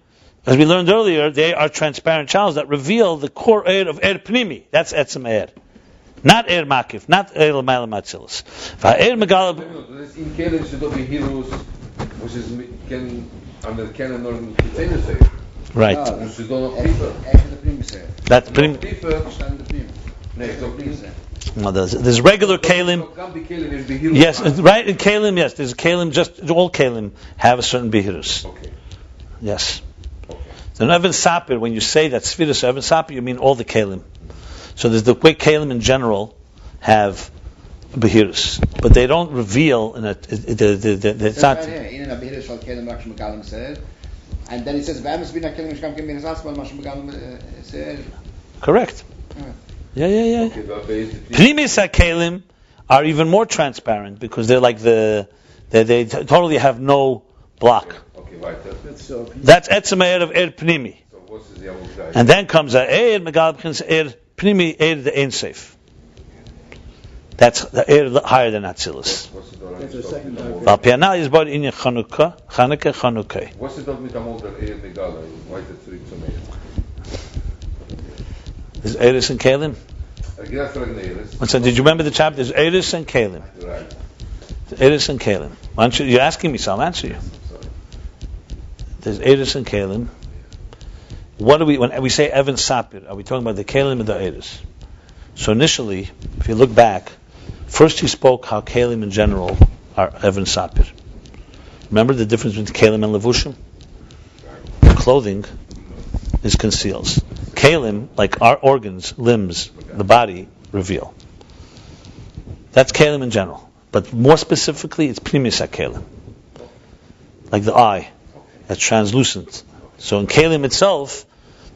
A: as we learned earlier, they are transparent channels that reveal the core er of er pnimi. That's etzem er. Not Eir Makif, not Eir L'mayla Matzilus. Va'er Megalab...
B: In Kelen should be heroes, which is under Kelen or Kitzener say.
A: Right.
B: Dus je dan nog dieper.
A: That's prim. No, there's regular Kalim. Yes, right in Kalim, yes. There's Kalim, just all Kalim have a certain Behirus.
B: Okay.
A: Yes. Okay. So Evan Sapir, when you say that Sfiris Evan Sapir, you mean all the Kalim. So there's the way Kalim in general have Behirus, but they don't reveal in it. It's not.
D: And then it says,
A: Correct. Yeah. Primis HaKelim are even more transparent because they're like they totally have no block.
B: Okay, right.
A: That's Etzem Eir of Er Pnimi.
B: So what's the other guy?
A: And then comes Eir Megal B'chinas Er Pnimi Eir the Ein Seif. That's the Eir higher than Atzilus.
C: That's the second type.
A: Valpianal is bought in Chanukah.
B: What's the dog mit amol der Eir Megal? Why the three to me?
A: There's Eiris and Kalim. So did you remember the chapter? There's Eiris and Kalim.
B: Right.
A: Eiris and Kalim. Why don't you're asking me, so I'll answer you. There's Eiris and Kalim. What do when we say Evan Sapir? Are we talking about the Kalim or the Eiris? So initially, if you look back, first he spoke how Kalim in general are Evan Sapir. Remember the difference between Kalim and Levushim? Clothing is conceals. Kalim, like our organs, limbs, the body, reveal. That's Kalim in general. But more specifically, it's Pnimis HaKalim. Like the eye. That's translucent. So in Kalim itself,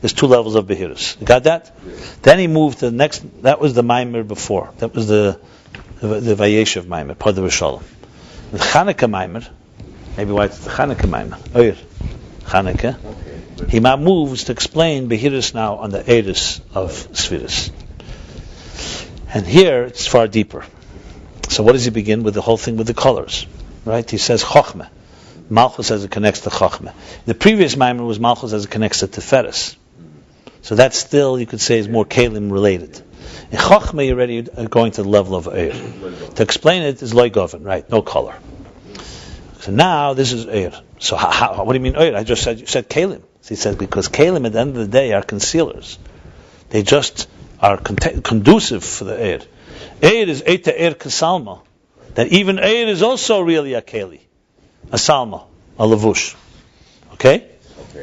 A: there's two levels of Behirus. You got that?
B: Yeah.
A: Then he moved to the next, that was the Maimer before. That was the Vayeshev Maimer, part of the Rishalom. The Chanukah Maimer, maybe why it's the Chanukah Maimer, Oyer, Chanukah, he now moves to explain Behirus now on the Eris of Sfiris. And here it's far deeper. So what does he begin with? The whole thing with the colors, right? He says Chochmah. Malchus as it connects to Chochmah. The previous Maimer was Malchus as it connects to Tiferes. So that still, you could say, is more Kalim related. In Chochmah, you're already going to the level of Eir. To explain it is Loi Goven, right? No color. So now this is Eir. So what do you mean Eir? I just said, you said Kalim. So he said, because Kalim at the end of the day are concealers. They just are conducive for the Eir. Eir is Eita Eir Kasalma. That even Eir is also really a Kali. A Salma. A Lavush. Okay?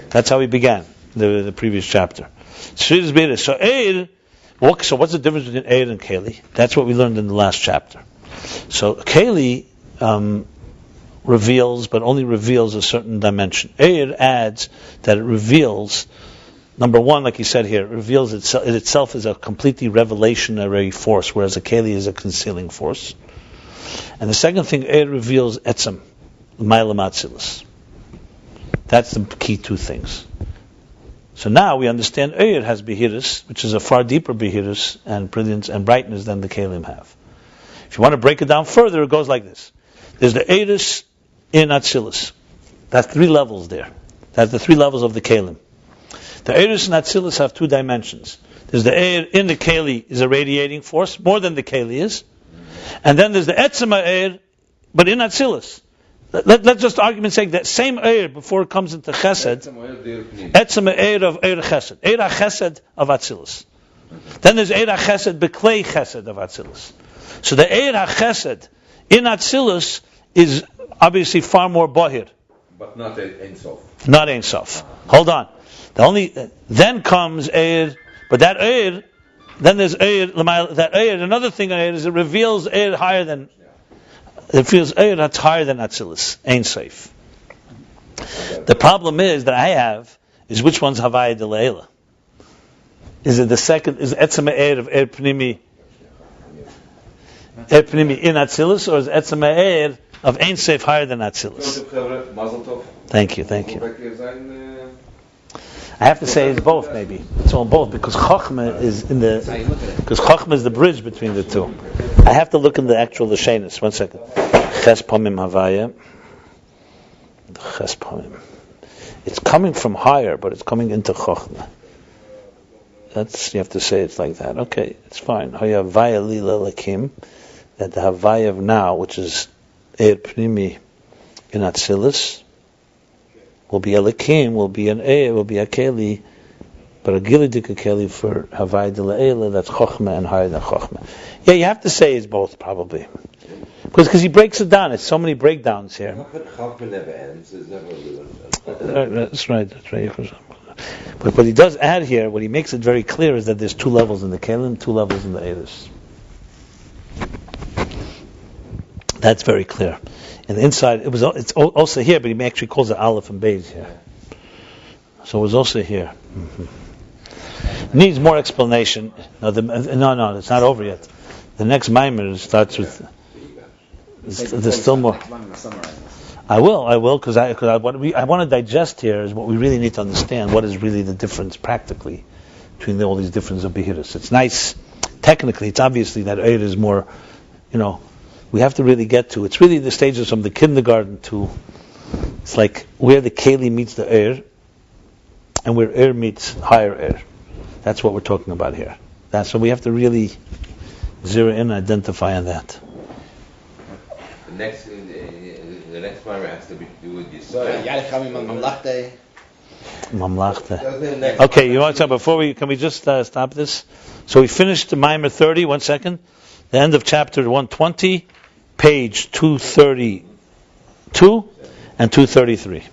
A: That's how he began the previous chapter. So Eir, so what's the difference between Eir and Kali? That's what we learned in the last chapter. So Kali reveals, but only reveals a certain dimension. Eir adds that it reveals, number one, like he said here, it reveals itself as a completely revelationary force, whereas a Kali is a concealing force. And the second thing, Eir reveals Etzem, Ma'alam Atzilus. That's the key two things. So now we understand Eir has Behirus, which is a far deeper Behirus and brilliance and brightness than the Kalim have. If you want to break it down further, it goes like this. There's the Eiris in Atzilus. That's three levels there. That's the three levels of the Kalim. The Eiris and Atzilus have two dimensions. There's the Eir in the Kali is a radiating force, more than the Kali is. And then there's the Etzema Eir, but in Atzilus. Let's just argument sake that same Eir before it comes into Chesed, Etzema Eir of Eir Chesed, Eir Chesed of Atzilus. Then there's Eir Chesed Beklei Chesed of Atzilus. So the Eir Chesed in Atzilus is obviously far more Bahir.
B: But not Ein Sof.
A: Not Ein Sof. Hold on. Then comes Eir, but that Eir, then there's Eir, that Eir, another thing on Eir is it reveals Eir higher than, it feels Eir that's higher than Atzilus, Ein Sof. The problem is that I have, is which one's Havaya de Leila? Is it the second, is Etzema Eir of Eir Pnimi in Atzilus, or is Etzema Eir of Ein Sof higher than Atzilus? Thank you. I have to say it's both, maybe. It's all both, because Chochmah is Chochmah is the bridge between the two. I have to look in the actual Lashenis. 1 second. Ches Pomim Havaya. Ches Pomim. It's coming from higher, but it's coming into Chochmah. You have to say it's like that. Okay, it's fine. Havaya Lila Lakim. That the Havaya of now, which is Eir Pnimi in Atzilus, will be a Lakim, will be an Eir, will be a Keli, but a Gilidik Keli for Havaya de Le'ela, that's Chochmah and higher than Chochmah. Yeah, you have to say it's both, probably. Because he breaks it down. It's so many breakdowns here.
E: Chochmah never ends. There's never
A: That's right. But what he does add here, what he makes it very clear is that there's two levels in the Kelim, two levels in the Eiris. That's very clear. And the inside, it's also here, but he actually calls it Aleph and Beis here. So it was also here. Mm-hmm. Needs more explanation. No, it's not over yet. The next Maimer starts with. There's still more. I will, because what I want to digest here is what we really need to understand. What is really the difference practically between all these differences of Behirus? It's nice, technically, it's obviously that Eir is more, we have to really get to. It's really the stages from the kindergarten to, it's like where the Keli meets the Eir, and where Eir meets higher Eir. That's what we're talking about here. So we have to really zero in and identify on that.
E: The next Maimer has to be do with Yisrael.
A: Mamlachte. Okay, you want to can we just stop this? So we finished the Maimer 30. 1 second. The end of chapter 120, page 232 and 233.